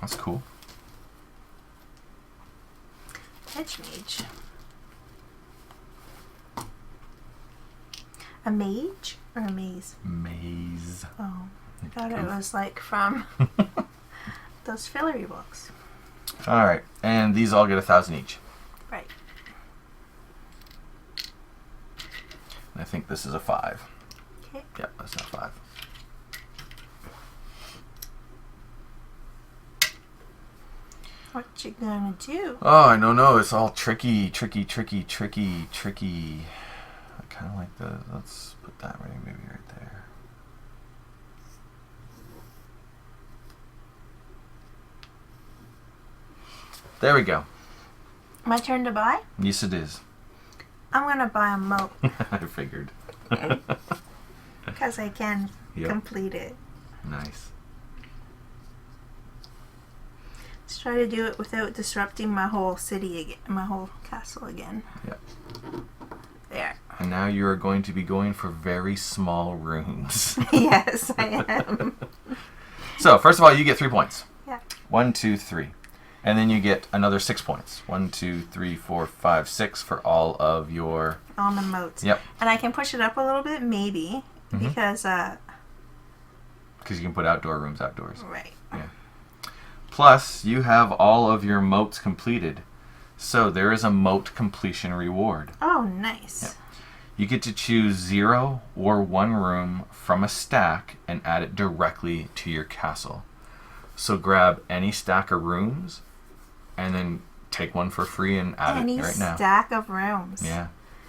That's cool.
Hedge mage. A mage or a maze?
Maze.
Oh, I thought it was like from those Fillory books.
All right, and these all get 1,000 each.
Right.
And I think this is a 5.
Okay.
Yep, that's a 5.
What you gonna do?
Oh, I don't know. It's all tricky. I kind of like the... Let's put that maybe right there. There we go.
My turn to buy?
Yes, it is.
I'm gonna buy a moat.
I figured.
Because I can complete it.
Nice.
Let's try to do it without disrupting my whole city again, my whole castle again.
Yep.
There.
And now you are going to be going for very small rooms.
Yes, I am.
So, first of all, you get 3 points.
Yeah.
1, 2, 3. And then you get another 6 points. 1, 2, 3, 4, 5, 6 for all of your...
All the moats.
Yep.
And I can push it up a little bit, maybe, because...
Because you can put outdoor rooms outdoors.
Right.
Yeah. Plus, you have all of your moats completed. So, there is a moat completion reward.
Oh, nice.
Yep. You get to choose 0 or 1 room from a stack and add it directly to your castle. So, grab any stack of rooms and then take one for free and add it right now.
Any stack of rooms.
Yeah.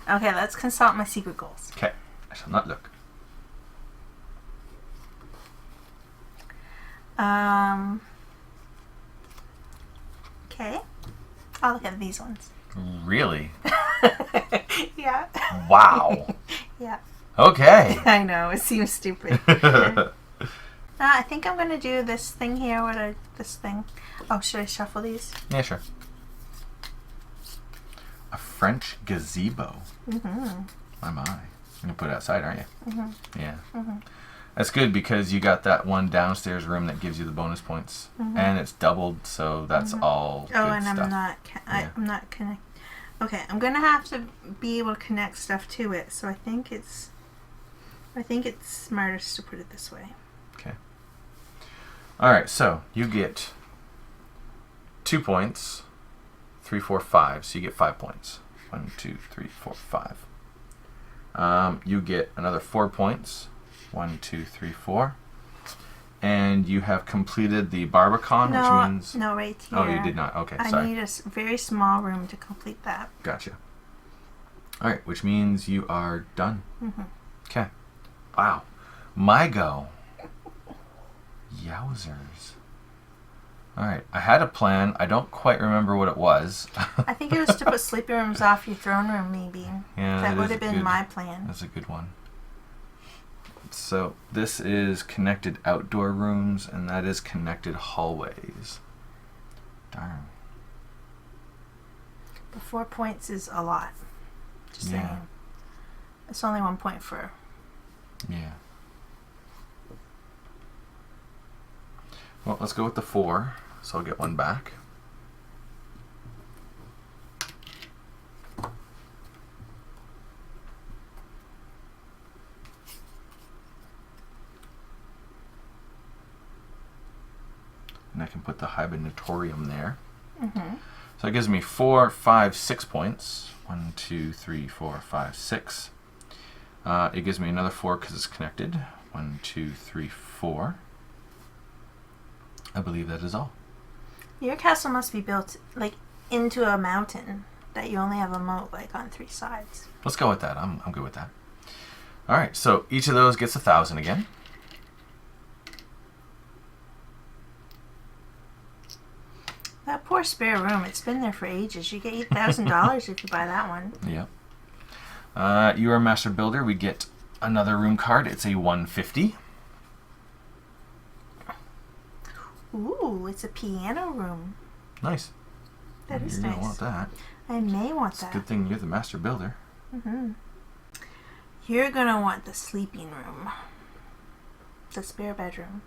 Okay, let's consult my secret goals.
Okay. I shall not look.
Okay. I'll look at these ones.
Really?
Yeah.
Wow.
Yeah.
Okay.
I know, it seems stupid. I think I'm going to do this thing here. This thing. Oh, should I shuffle these?
Yeah, sure. A French gazebo.
Mm-hmm.
My. You're going to put it outside, aren't you?
Mm-hmm.
Yeah.
Mm-hmm.
That's good because you got that one downstairs room that gives you the bonus points. And it's doubled, so that's all good
and
stuff.
I'm not connect. Okay, I'm going to have to be able to connect stuff to it, so I think it's smartest to put it this way.
Okay. Alright, so you get 2 points, 3, 4, 5. So you get 5 points. 1, 2, 3, 4, 5. You get another 4 points. 1, 2, 3, 4. And you have completed the Barbican, which means...
No, right here.
Oh, you did not. Okay, sorry.
I need a very small room to complete that.
Gotcha. Alright, which means you are done. Okay. Wow. My go. Yowzers. Alright, I had a plan. I don't quite remember what it was.
I think it was to put sleeping rooms off your throne room, maybe.
Yeah,
that would have been my plan.
That's a good one. So, this is connected outdoor rooms, and that is connected hallways. Darn.
But 4 points is a lot. Just saying. It's only 1 point for...
Yeah. Well, let's go with the 4, so I'll get 1 back. And I can put the hibernatorium there. So that gives me 4, 5, 6 points. 1, 2, 3, 4, 5, 6. It gives me another 4 because it's connected. 1, 2, 3, 4. I believe that is all.
Your castle must be built like into a mountain that you only have a moat like on 3 sides.
Let's go with that. I'm good with that. All right, so each of those gets 1,000 again.
That poor spare room, it's been there for ages. You get $8,000 if you buy that one.
Yep. You are a master builder. We get another room card. It's a 150.
Ooh, it's a piano room.
Nice.
That is
You're
nice.
gonna want that.
I may want
It's
that.
a good thing you're the master builder.
You're gonna want the sleeping room. The spare bedroom.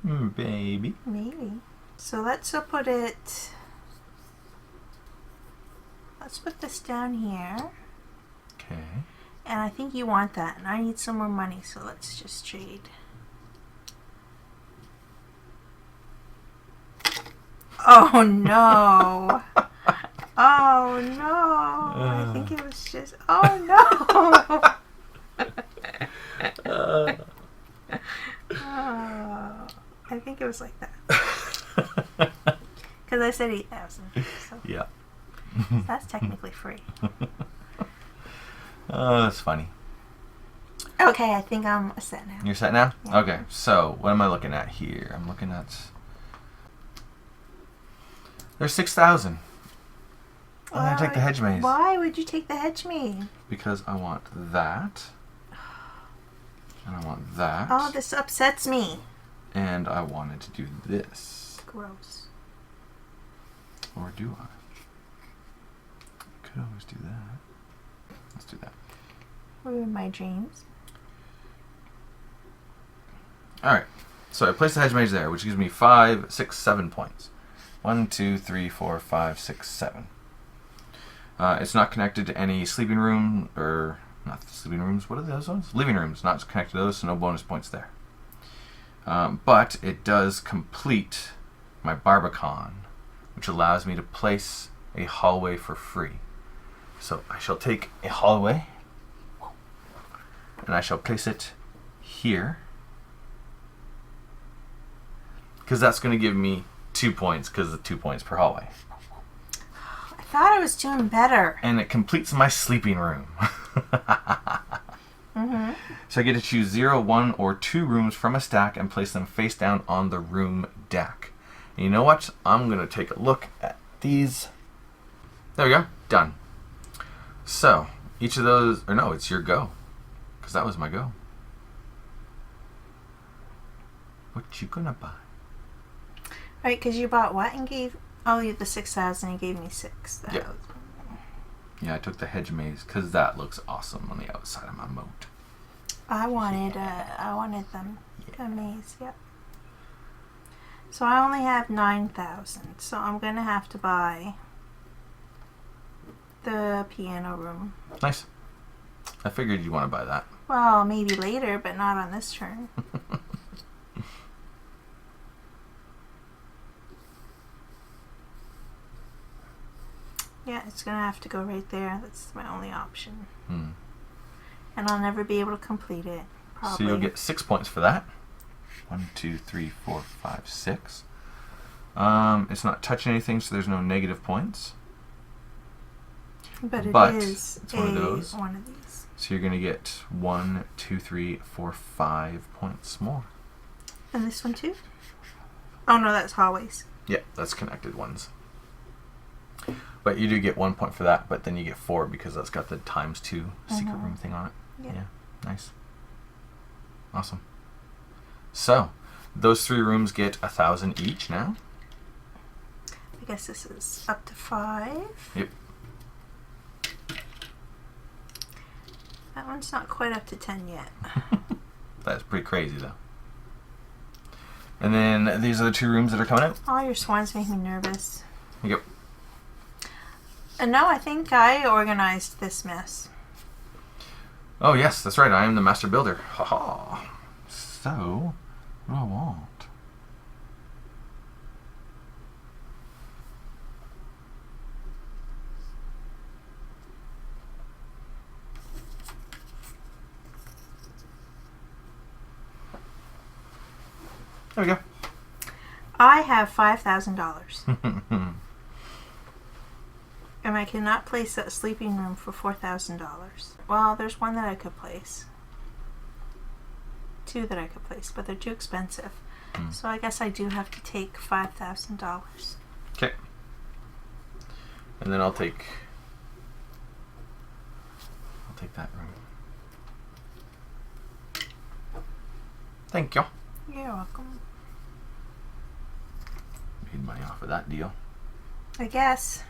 Baby.
Maybe. So let's put it... Let's put this down here.
Okay.
And I think you want that. And I need some more money, so let's just trade. Oh no! Oh no! I think it was just... Oh no! Oh, I think it was like that. Because I said 8,000. So.
Yeah.
So that's technically free.
Oh, that's funny.
Okay, I think I'm set now.
You're set now?
Yeah.
Okay, so what am I looking at here? I'm looking at... There's 6,000. I'm going to take the hedge maze.
Why would you take the hedge maze?
Because I want that. And I want that.
Oh, this upsets me.
And I wanted to do this.
Gross.
Or do I? Could always do that. Let's do that.
Ruin my dreams.
Alright. So I place the hedge maze there, which gives me 5, 6, 7 points. 1, 2, 3, 4, 5, 6, 7. It's not connected to any sleeping room, or not sleeping rooms, what are those ones? Living rooms, not connected to those, so no bonus points there. But it does complete my Barbican, which allows me to place a hallway for free. So I shall take a hallway, and I shall place it here, because that's going to give me 2 points, because of 2 points per hallway.
I thought I was doing better.
And it completes my sleeping room.
Mm-hmm.
So I get to choose 0, 1, or 2 rooms from a stack and place them face down on the room deck. And you know what? I'm going to take a look at these. There we go. Done. So, each of those... Or no, it's your go. Because that was my go. What you gonna buy?
Right, because you bought what and gave... Oh, you had the 6,000 and gave me 6.
Yeah. Yeah, I took the hedge maze because that looks awesome on the outside of my moat.
I wanted them.
Yeah.
A maze, yep. So I only have 9,000, so I'm going to have to buy the piano room.
Nice. I figured you'd want to buy that.
Well, maybe later, but not on this turn. Yeah, it's going to have to go right there. That's my only option.
Hmm.
And I'll never be able to complete it, probably.
So you'll get 6 points for that. 1, 2, 3, 4, 5, 6. It's not touching anything, so there's no negative points.
But
it's one of those.
One of these.
So you're going to get 1, 2, 3, 4, 5 points more.
And this one too? Oh no, that's hallways.
Yeah, that's connected ones. But you do get 1 point for that, but then you get 4 because that's got the ×2 secret room thing on it. Yeah, nice. Awesome. So, those 3 rooms get 1,000 each now.
I guess this is up to 5.
Yep.
That one's not quite up to 10 yet.
That's pretty crazy, though. And then these are the 2 rooms that are coming out.
All your swans make me nervous.
Yep.
And no, I think I organized this mess.
Oh, yes, that's right. I am the master builder. Ha-ha. So, what do I want? There we go.
I have $5,000. And I cannot place that sleeping room for $4,000. Well, there's one that I could place. 2 that I could place, but they're too expensive. So I guess I do have to take $5,000.
Okay. And then I'll take that room. Thank you.
You're welcome.
Made money off of that deal.
I guess.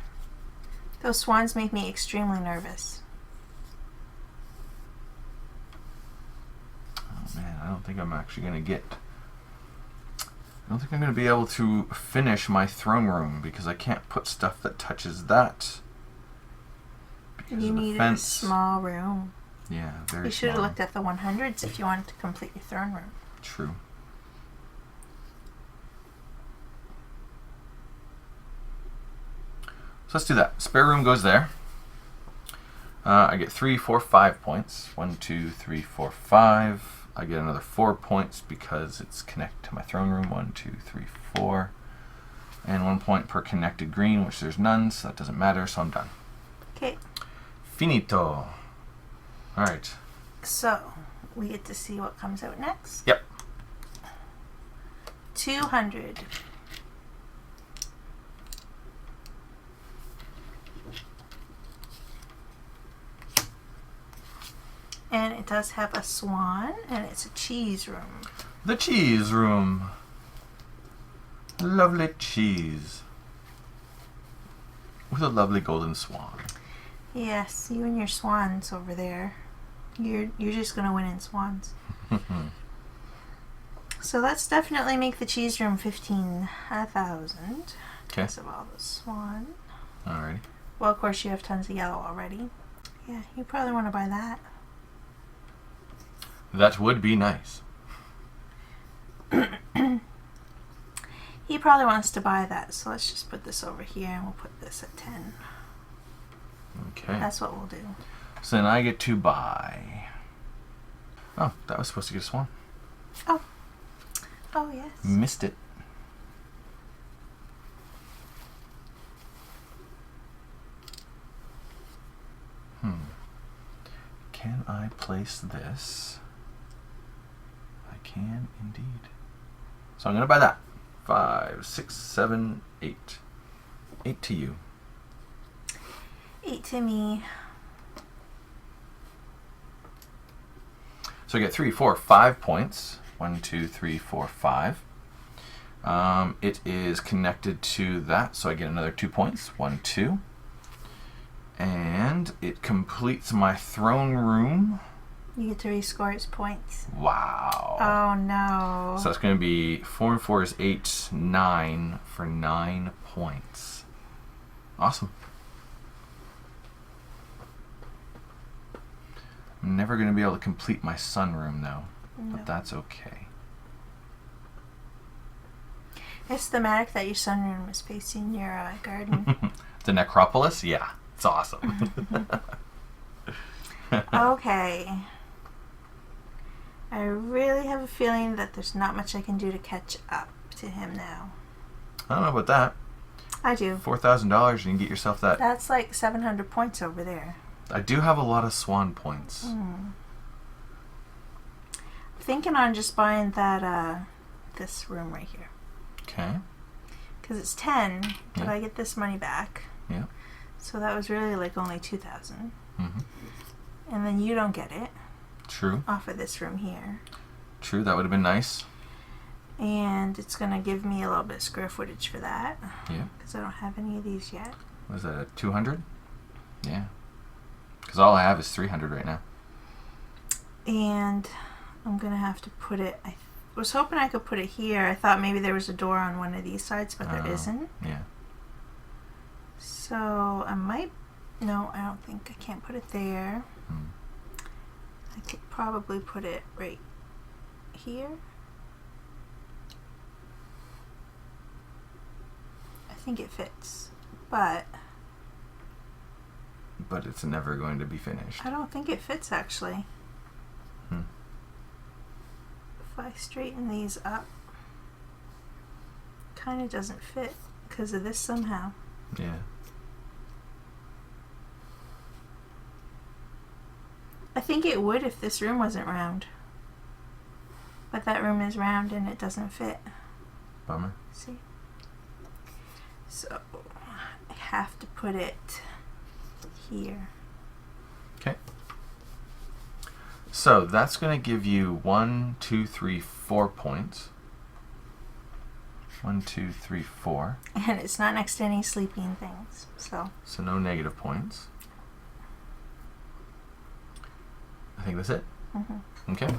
Those swans make me extremely nervous.
Oh man, I don't think I'm actually going to get... I don't think I'm going to be able to finish my throne room because I can't put stuff that touches that. Because
You
of the
need a
fence.
small room.
Yeah, very
You should have
small.
looked at the 100s if you wanted to complete your throne room.
True. So let's do that. Spare room goes there. I get 3, 4, 5 points. 1, 2, 3, 4, 5. I get another 4 points because it's connected to my throne room. 1, 2, 3, 4. And 1 point per connected green, which there's none, so that doesn't matter, so I'm done.
Okay.
Finito. Alright.
So, we get to see what comes out next.
Yep.
200. And it does have a swan, and it's a cheese room.
The cheese room. Lovely cheese. With a lovely golden swan.
Yes, you and your swans over there. You're just gonna win in swans. So let's definitely make the cheese room 15,000.
Okay.
Because of all the swan.
Alrighty.
Well, of course you have tons of yellow already. Yeah, you probably want to buy that.
That would be nice.
He probably wants to buy that, so let's just put this over here and we'll put this at 10.
Okay.
That's what we'll do.
So then I get to buy. Oh, that was supposed to get a swan.
Oh. Oh, yes.
Missed it. Can I place this? I can indeed. So I'm going to buy that. 5, 6, 7, 8. 8 to you.
8 to me.
So I get 3, 4, 5 points. 1, 2, 3, 4, 5. It is connected to that, so I get another 2 points. 1, 2. And it completes my throne room.
You get to rescore its points.
Wow.
Oh, no.
So that's going to be 4 and 4 is 8, 9 for 9 points. Awesome. I'm never going to be able to complete my sunroom, though.
No.
But that's okay.
It's thematic that your sunroom is facing your garden.
The necropolis? Yeah. It's awesome.
Okay. I really have a feeling that there's not much I can do to catch up to him now.
I don't know about that.
I do.
$4,000, you can get yourself that.
That's like 700 points over there.
I do have a lot of swan points.
I'm thinking on just buying that, this room right here.
Okay.
Because it's 10, but
Yeah.
I get this money back.
Yeah.
So that was really like only 2,000.
Mm-hmm.
And then you don't get it
True.
off of this room here.
True, that would have been nice.
And it's going to give me a little bit of square footage for that.
Yeah.
Because I don't have any of these yet.
Was that a 200? Yeah. Because all I have is 300 right now.
And I'm going to have to put it... I was hoping I could put it here. I thought maybe there was a door on one of these sides, but there isn't.
Yeah.
So I might... No, I don't think I can't put it there. I could probably put it right here. I think it fits, but
It's never going to be finished.
I don't think it fits actually.
Hmm.
If I straighten these up, kind of doesn't fit because of this somehow.
Yeah.
I think it would if this room wasn't round. But that room is round and it doesn't fit.
Bummer.
See? So I have to put it here.
Okay. So that's going to give you 1, 2, 3, 4 points. 1, 2, 3, 4.
And it's not next to any sleeping things. So
no negative points. I think that's it. Okay.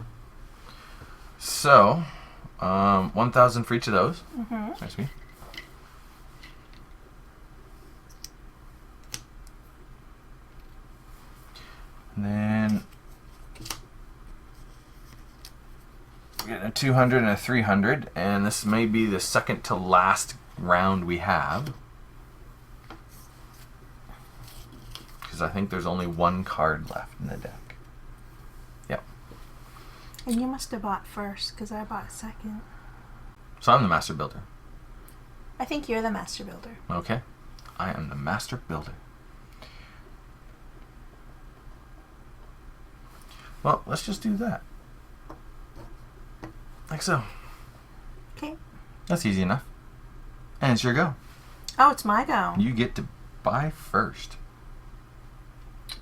So, 1,000 for each of those. Nice me. And then we get a 200 and a 300, and this may be the second to last round we have. Because I think there's only one card left in the deck. Yep.
And you must have bought first because I bought second.
So I'm the master builder.
I think you're the master builder.
Okay. I am the master builder. Well, let's just do that. Like so.
Okay.
That's easy enough. And it's your go.
Oh, it's my go.
You get to buy first.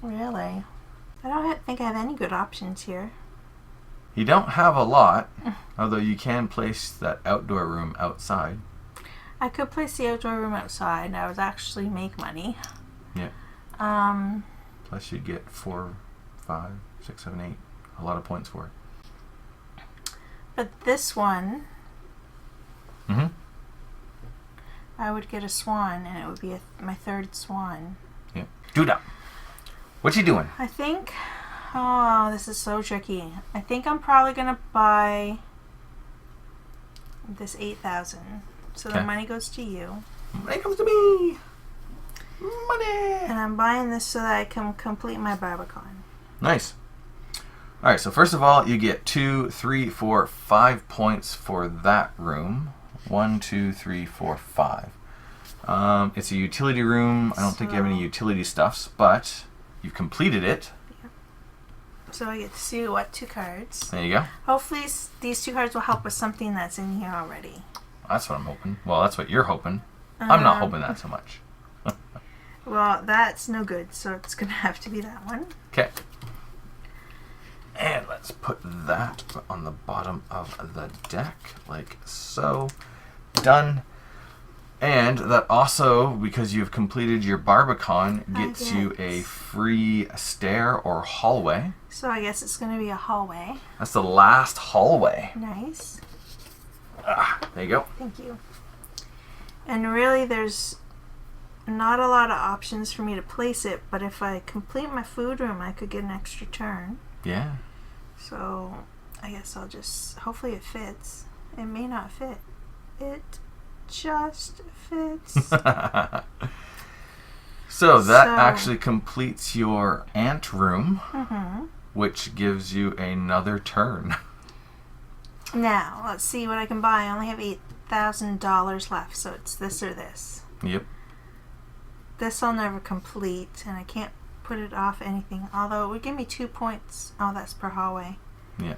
Really? I don't think I have any good options here.
You don't have a lot, although you can place that outdoor room outside.
I could place the outdoor room outside and I would actually make money.
Yeah. Plus you get 4, 5, 6, 7, 8. A lot of points for it.
But this one,
Mm-hmm.
I would get a swan and it would be my third swan.
Yeah. Do that. What you doing?
I think, oh, this is so tricky. I think I'm probably going to buy this 8,000. So the
Okay.
money goes to you.
Money comes to me. Money.
And I'm buying this so that I can complete my Barbican.
Nice. All right, so first of all, you get 2, 3, 4, 5 points for that room. 1, 2, 3, 4, 5. It's a utility room. I don't think you have any utility stuffs, but you've completed it.
So I get to see what 2 cards.
There you go.
Hopefully these 2 cards will help with something that's in here already.
That's what I'm hoping. Well, that's what you're hoping. I'm not hoping that so much.
Well, that's no good, so it's going to have to be that one.
Okay. And let's put that on the bottom of the deck, like so. Done. And that also, because you've completed your Barbican, gets you a free stair or hallway.
So I guess it's going to be a hallway.
That's the last hallway.
Nice.
There you go.
Thank you. And really, there's not a lot of options for me to place it, but if I complete my food room, I could get an extra turn.
Yeah.
So I guess I'll just, hopefully it fits. It may not fit. It just fits.
So that actually completes your ant room, which gives you another turn.
Now, let's see what I can buy. I only have $8,000 left, so it's this or this.
Yep.
This I'll never complete, and I can't put it off anything. Although it would give me 2 points. Oh, that's per hallway.
Yeah.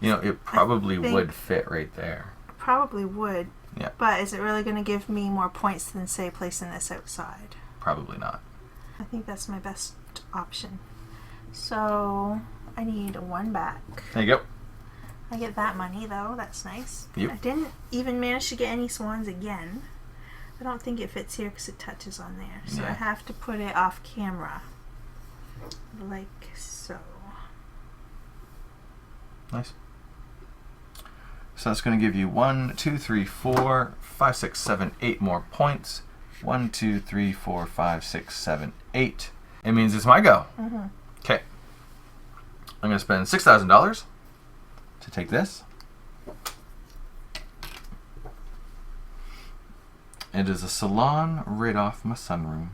You know, it probably would fit right there.
Probably would.
Yeah.
But is it really going to give me more points than, say, placing this outside?
Probably not.
I think that's my best option. So I need 1 back.
There you go.
I get that money, though. That's nice.
Yep.
I didn't even manage to get any swans again. I don't think it fits here because it touches on there. So I have to put it off camera. Like so.
Nice. So that's going to give you 1, 2, 3, 4, 5, 6, 7, 8 more points. 1, 2, 3, 4, 5, 6, 7, 8. It means it's my go. Okay. I'm going to spend $6,000 to take this. It is a salon right off my sunroom.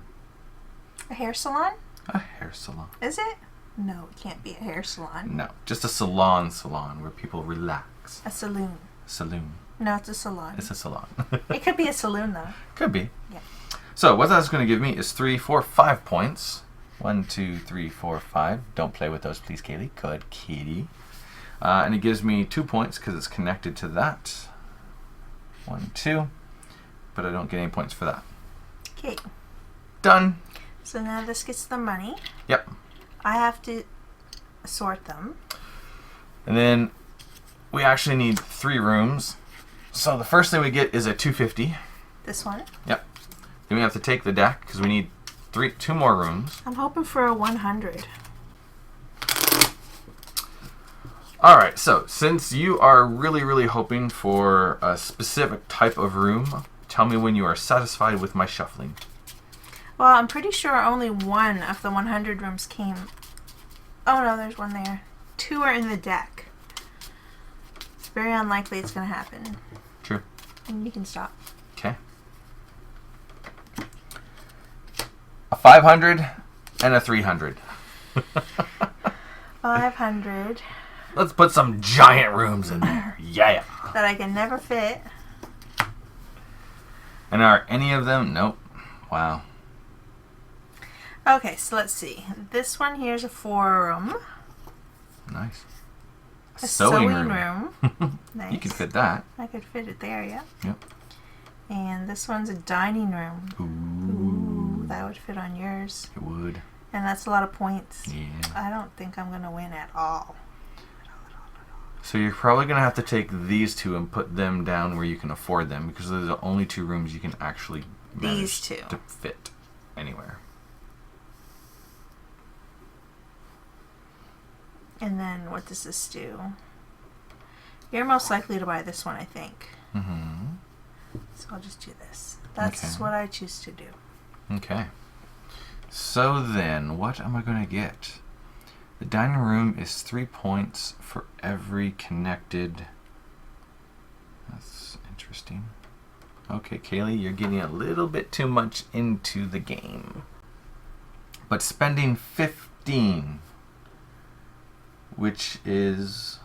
A hair salon?
A hair salon.
Is it? No, it can't be a hair salon.
No, just a salon where people relax.
A saloon.
Saloon.
No, it's a salon.
It's a salon.
It could be a saloon, though.
Could be.
Yeah.
So what that's going to give me is 3, 4, 5 points. 1, 2, 3, 4, 5. Don't play with those, please, Kaylee. Good kitty. And it gives me 2 points because it's connected to that. 1, 2. But I don't get any points for that.
Okay.
Done.
So now this gets the money.
Yep.
I have to sort them.
And then we actually need 3 rooms. So the first thing we get is a 250.
This one?
Yep. Then we have to take the deck because we need 2 more rooms.
I'm hoping for a 100.
Alright, so since you are really, really hoping for a specific type of room, tell me when you are satisfied with my shuffling.
Well, I'm pretty sure only 1 of the 100 rooms came. Oh no, there's 1 there. 2 are in the deck. It's very unlikely it's going to happen.
True.
And you can stop.
Okay. A 500 and a 300.
500.
Let's put some giant rooms in there. Yeah.
That I can never fit.
And are any of them? Nope. Wow.
Okay, so let's see. This one here is a 4-room.
Nice.
A sewing room. Nice.
You can fit that.
I could fit it there, yeah.
Yep.
And this one's a dining room.
Ooh.
Ooh, that would fit on yours.
It would.
And that's a lot of points.
Yeah.
I don't think I'm going to win at all.
So you're probably going to have to take these two and put them down where you can afford them, because those are the only 2 rooms you can actually manage
These two.
to fit anywhere.
And then what does this do? You're most likely to buy this one, I think.
Mm-hmm.
So I'll just do this. That's what I choose to do.
Okay. So then, what am I going to get? The dining room is 3 points for every connected. That's interesting. Okay, Kaylee, you're getting a little bit too much into the game. But spending 15, which is,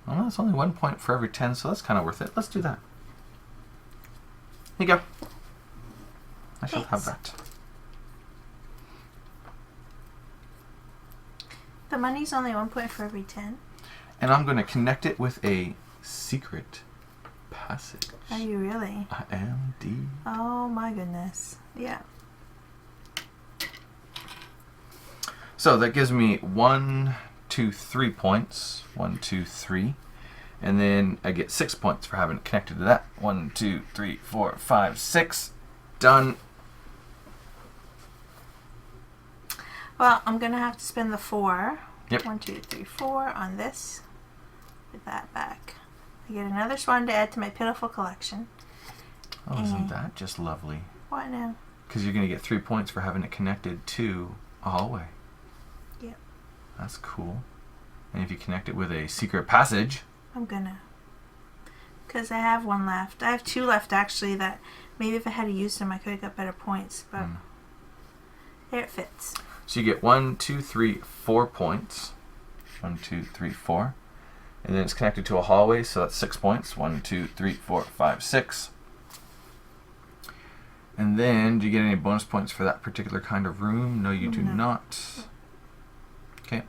well, that's only 1 point for every 10, so that's kind of worth it. Let's do that. Here you go. I shall have that.
The money's only 1 point for every 10.
And I'm going to connect it with a secret passage.
Are you really?
I am indeed.
Oh my goodness. Yeah.
So that gives me 1, 2, 3 points. 1, 2, 3. And then I get 6 points for having it connected to that. 1, 2, 3, 4, 5, 6. Done.
Well, I'm going to have to spend the 4.
Yep.
1, 2, 3, 4 on this. Put that back. I get another swan to add to my pitiful collection.
Oh, isn't that just lovely?
What now?
Because you're going to get 3 points for having it connected to a hallway.
Yep.
That's cool. And if you connect it with a secret passage...
I'm gonna. Because I have 1 left. I have 2 left, actually, that maybe if I had used them, I could have got better points. But there it fits.
So you get 1, 2, 3, 4 points. 1, 2, 3, 4. And then it's connected to a hallway, so that's 6 points. 1, 2, 3, 4, 5, 6. And then, do you get any bonus points for that particular kind of room? No, you do not. Okay.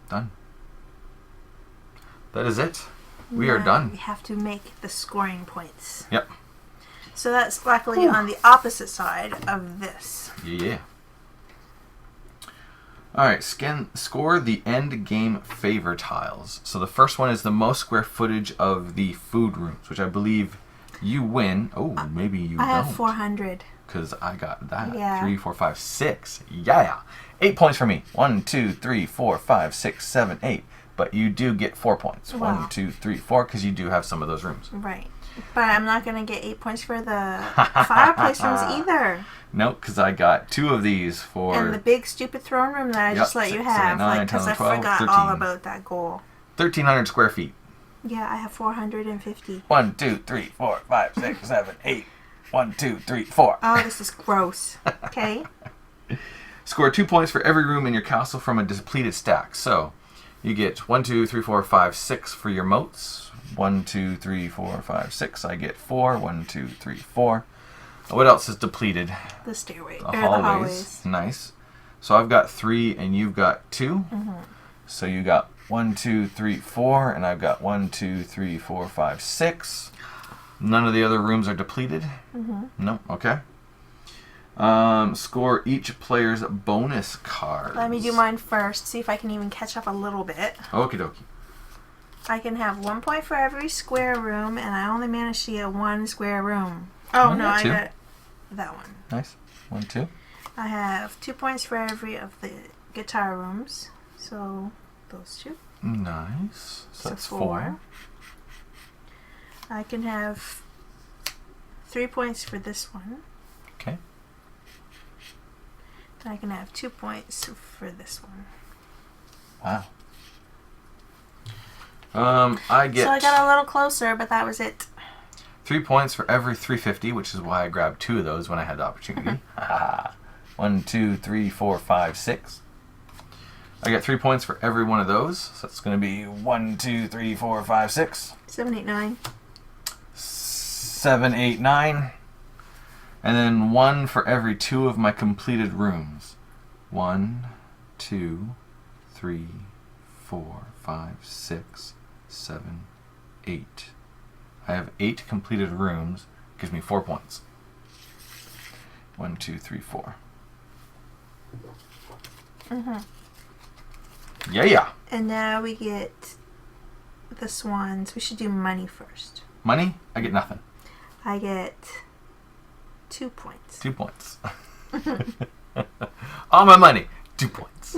Done. That is it. We are done.
We have to make the scoring points.
Yep.
So that's luckily on the opposite side of this.
Yeah. Alright, score the end game favor tiles. So the first one is the most square footage of the food rooms, which I believe you win. Oh, maybe you don't.
I have 400.
Because I got that.
Yeah.
3, 4, 5, 6. Yeah. 8 points for me. 1, 2, 3, 4, 5, 6, 7, 8. But you do get 4 points.
Wow.
1, 2, 3, 4, because you do have some of those rooms.
Right. But I'm not going to get 8 points for the fireplace rooms either.
Nope, because I got 2 of these for...
And the big stupid throne room that I just let you
6,
have.
9,
Because
10,
I
12,
forgot
13.
all about that goal.
1,300 square feet.
Yeah, I have 450.
1, 2, 3, 4, 5, 6, 7, 8. 1, 2, 3, 4.
Oh, this is gross. Okay.
Score 2 points for every room in your castle from a depleted stack. So, you get 1, 2, 3, 4, 5, 6 for your moats. 1, 2, 3, 4, 5, 6. I get 4. 1, 2, 3, 4. What else is depleted?
The stairway.
The hallways. Nice. So I've got 3 and you've got 2.
Mm-hmm.
So you got 1, 2, 3, 4, and I've got 1, 2, 3, 4, 5, 6. None of the other rooms are depleted?
Mm-hmm.
No? Okay. Score each player's bonus card.
Let me do mine first. See if I can even catch up a little bit.
Okie dokie.
I can have 1 point for every square room, and I only managed to get 1 square room. Oh, no, I got that one.
Nice. 1, 2.
I have 2 points for every of the guitar rooms. So, those 2.
Nice. So that's 4.
I can have 3 points for this one.
Okay.
And I can have 2 points for this one.
Wow. I get...
So I got a little closer, but that was it.
3 points for every 350, which is why I grabbed 2 of those when I had the opportunity. 1, 2, 3, 4, 5, 6. I get 3 points for every one of those. So it's going to be 1, 2, 3, 4, 5, 6.
7, 8, 9.
7, 8, 9. And then 1 for every 2 of my completed rooms. 1, 2, 3, 4, 5, 6, 7, 8. I have 8 completed rooms. Gives me 4 points. 1, 2, 3, 4. Yeah.
And now we get the swans. We should do money first.
Money? I get nothing.
I get 2 points.
2 points. All my money. 2 points.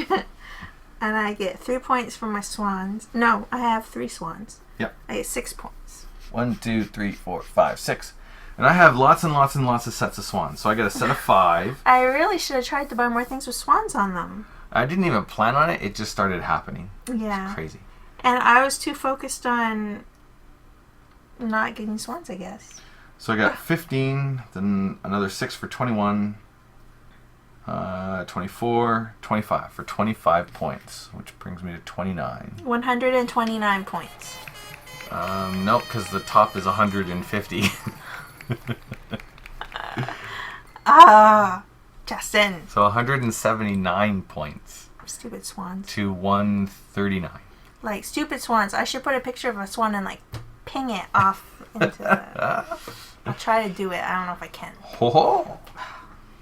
And I get 3 points for my swans. No, I have 3 swans.
Yep.
I get 6 points.
1, 2, 3, 4, 5, 6. And I have lots and lots and lots of sets of swans. So I get a set of 5.
I really should have tried to buy more things with swans on them.
I didn't even plan on it. It just started happening.
Yeah.
It's crazy.
And I was too focused on not getting swans, I guess.
So I got 15, then another 6 for 21, 24, 25 for 25 points, which brings me to 29.
129 points.
Nope, because the top is 150.
Justin.
So 179 points.
Stupid swans.
To 139.
Like, stupid swans. I should put a picture of a swan and, like, ping it off into the... I'll try to do it. I don't know if I can.
Ho-ho!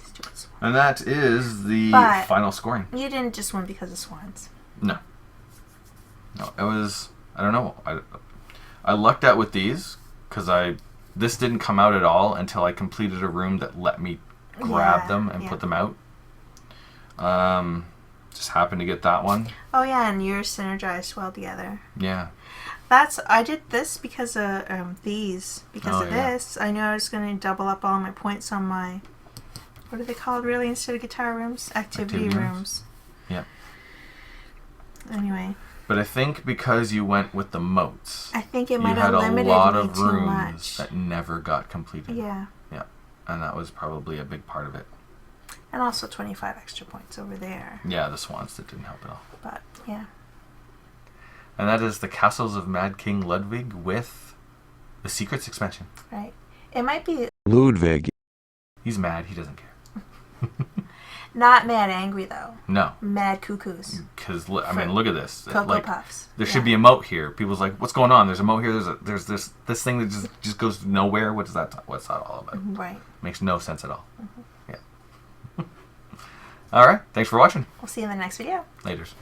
Stupid swan.
And that is the final scoring.
You didn't just win because of swans.
No. No, it was... I don't know. I lucked out with these because this didn't come out at all until I completed a room that let me grab them and put them out. Just happened to get that one.
Oh yeah, and yours synergized well together.
Yeah.
I did this because of these. Because of this, I knew I was going to double up all my points on my... What are they called really instead of guitar rooms? Activity rooms.
Yeah.
Anyway.
But I think because you went with the moats,
I think it might have limited me too much.
You had a lot of rooms that never got completed.
Yeah.
Yeah. And that was probably a big part of it.
And also 25 extra points over there.
Yeah, the swans that didn't help at all.
But, yeah.
And that is the Castles of Mad King Ludwig with the Secrets expansion.
Right. It might be...
Ludwig.
He's mad. He doesn't care.
Not mad angry, though.
No.
Mad cuckoos.
Because, I mean, look at this.
Cocoa Puffs.
There should be a moat here. People's like, what's going on? There's a moat here. There's this thing that just goes nowhere. What's that all about?
Right.
Makes no sense at all. Yeah. All right. Thanks for watching.
We'll see you in the next video.
Laters.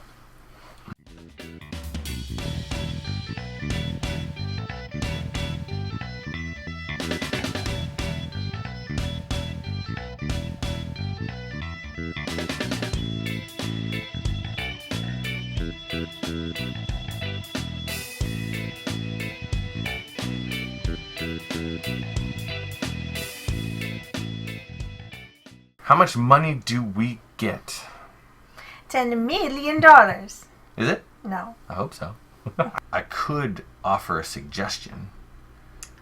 How much money do we get?
$10 million.
Is it?
No.
I hope so. I could offer a suggestion.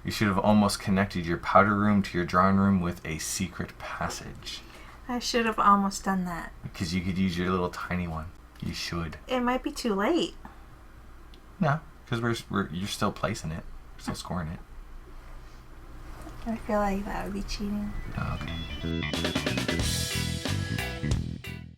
You should have almost connected your powder room to your drawing room with a secret passage.
I should have almost done that.
Because you could use your little tiny one. You should.
It might be too late.
No, because you're still placing it. You're still scoring it.
I feel like that would be cheating.
Okay.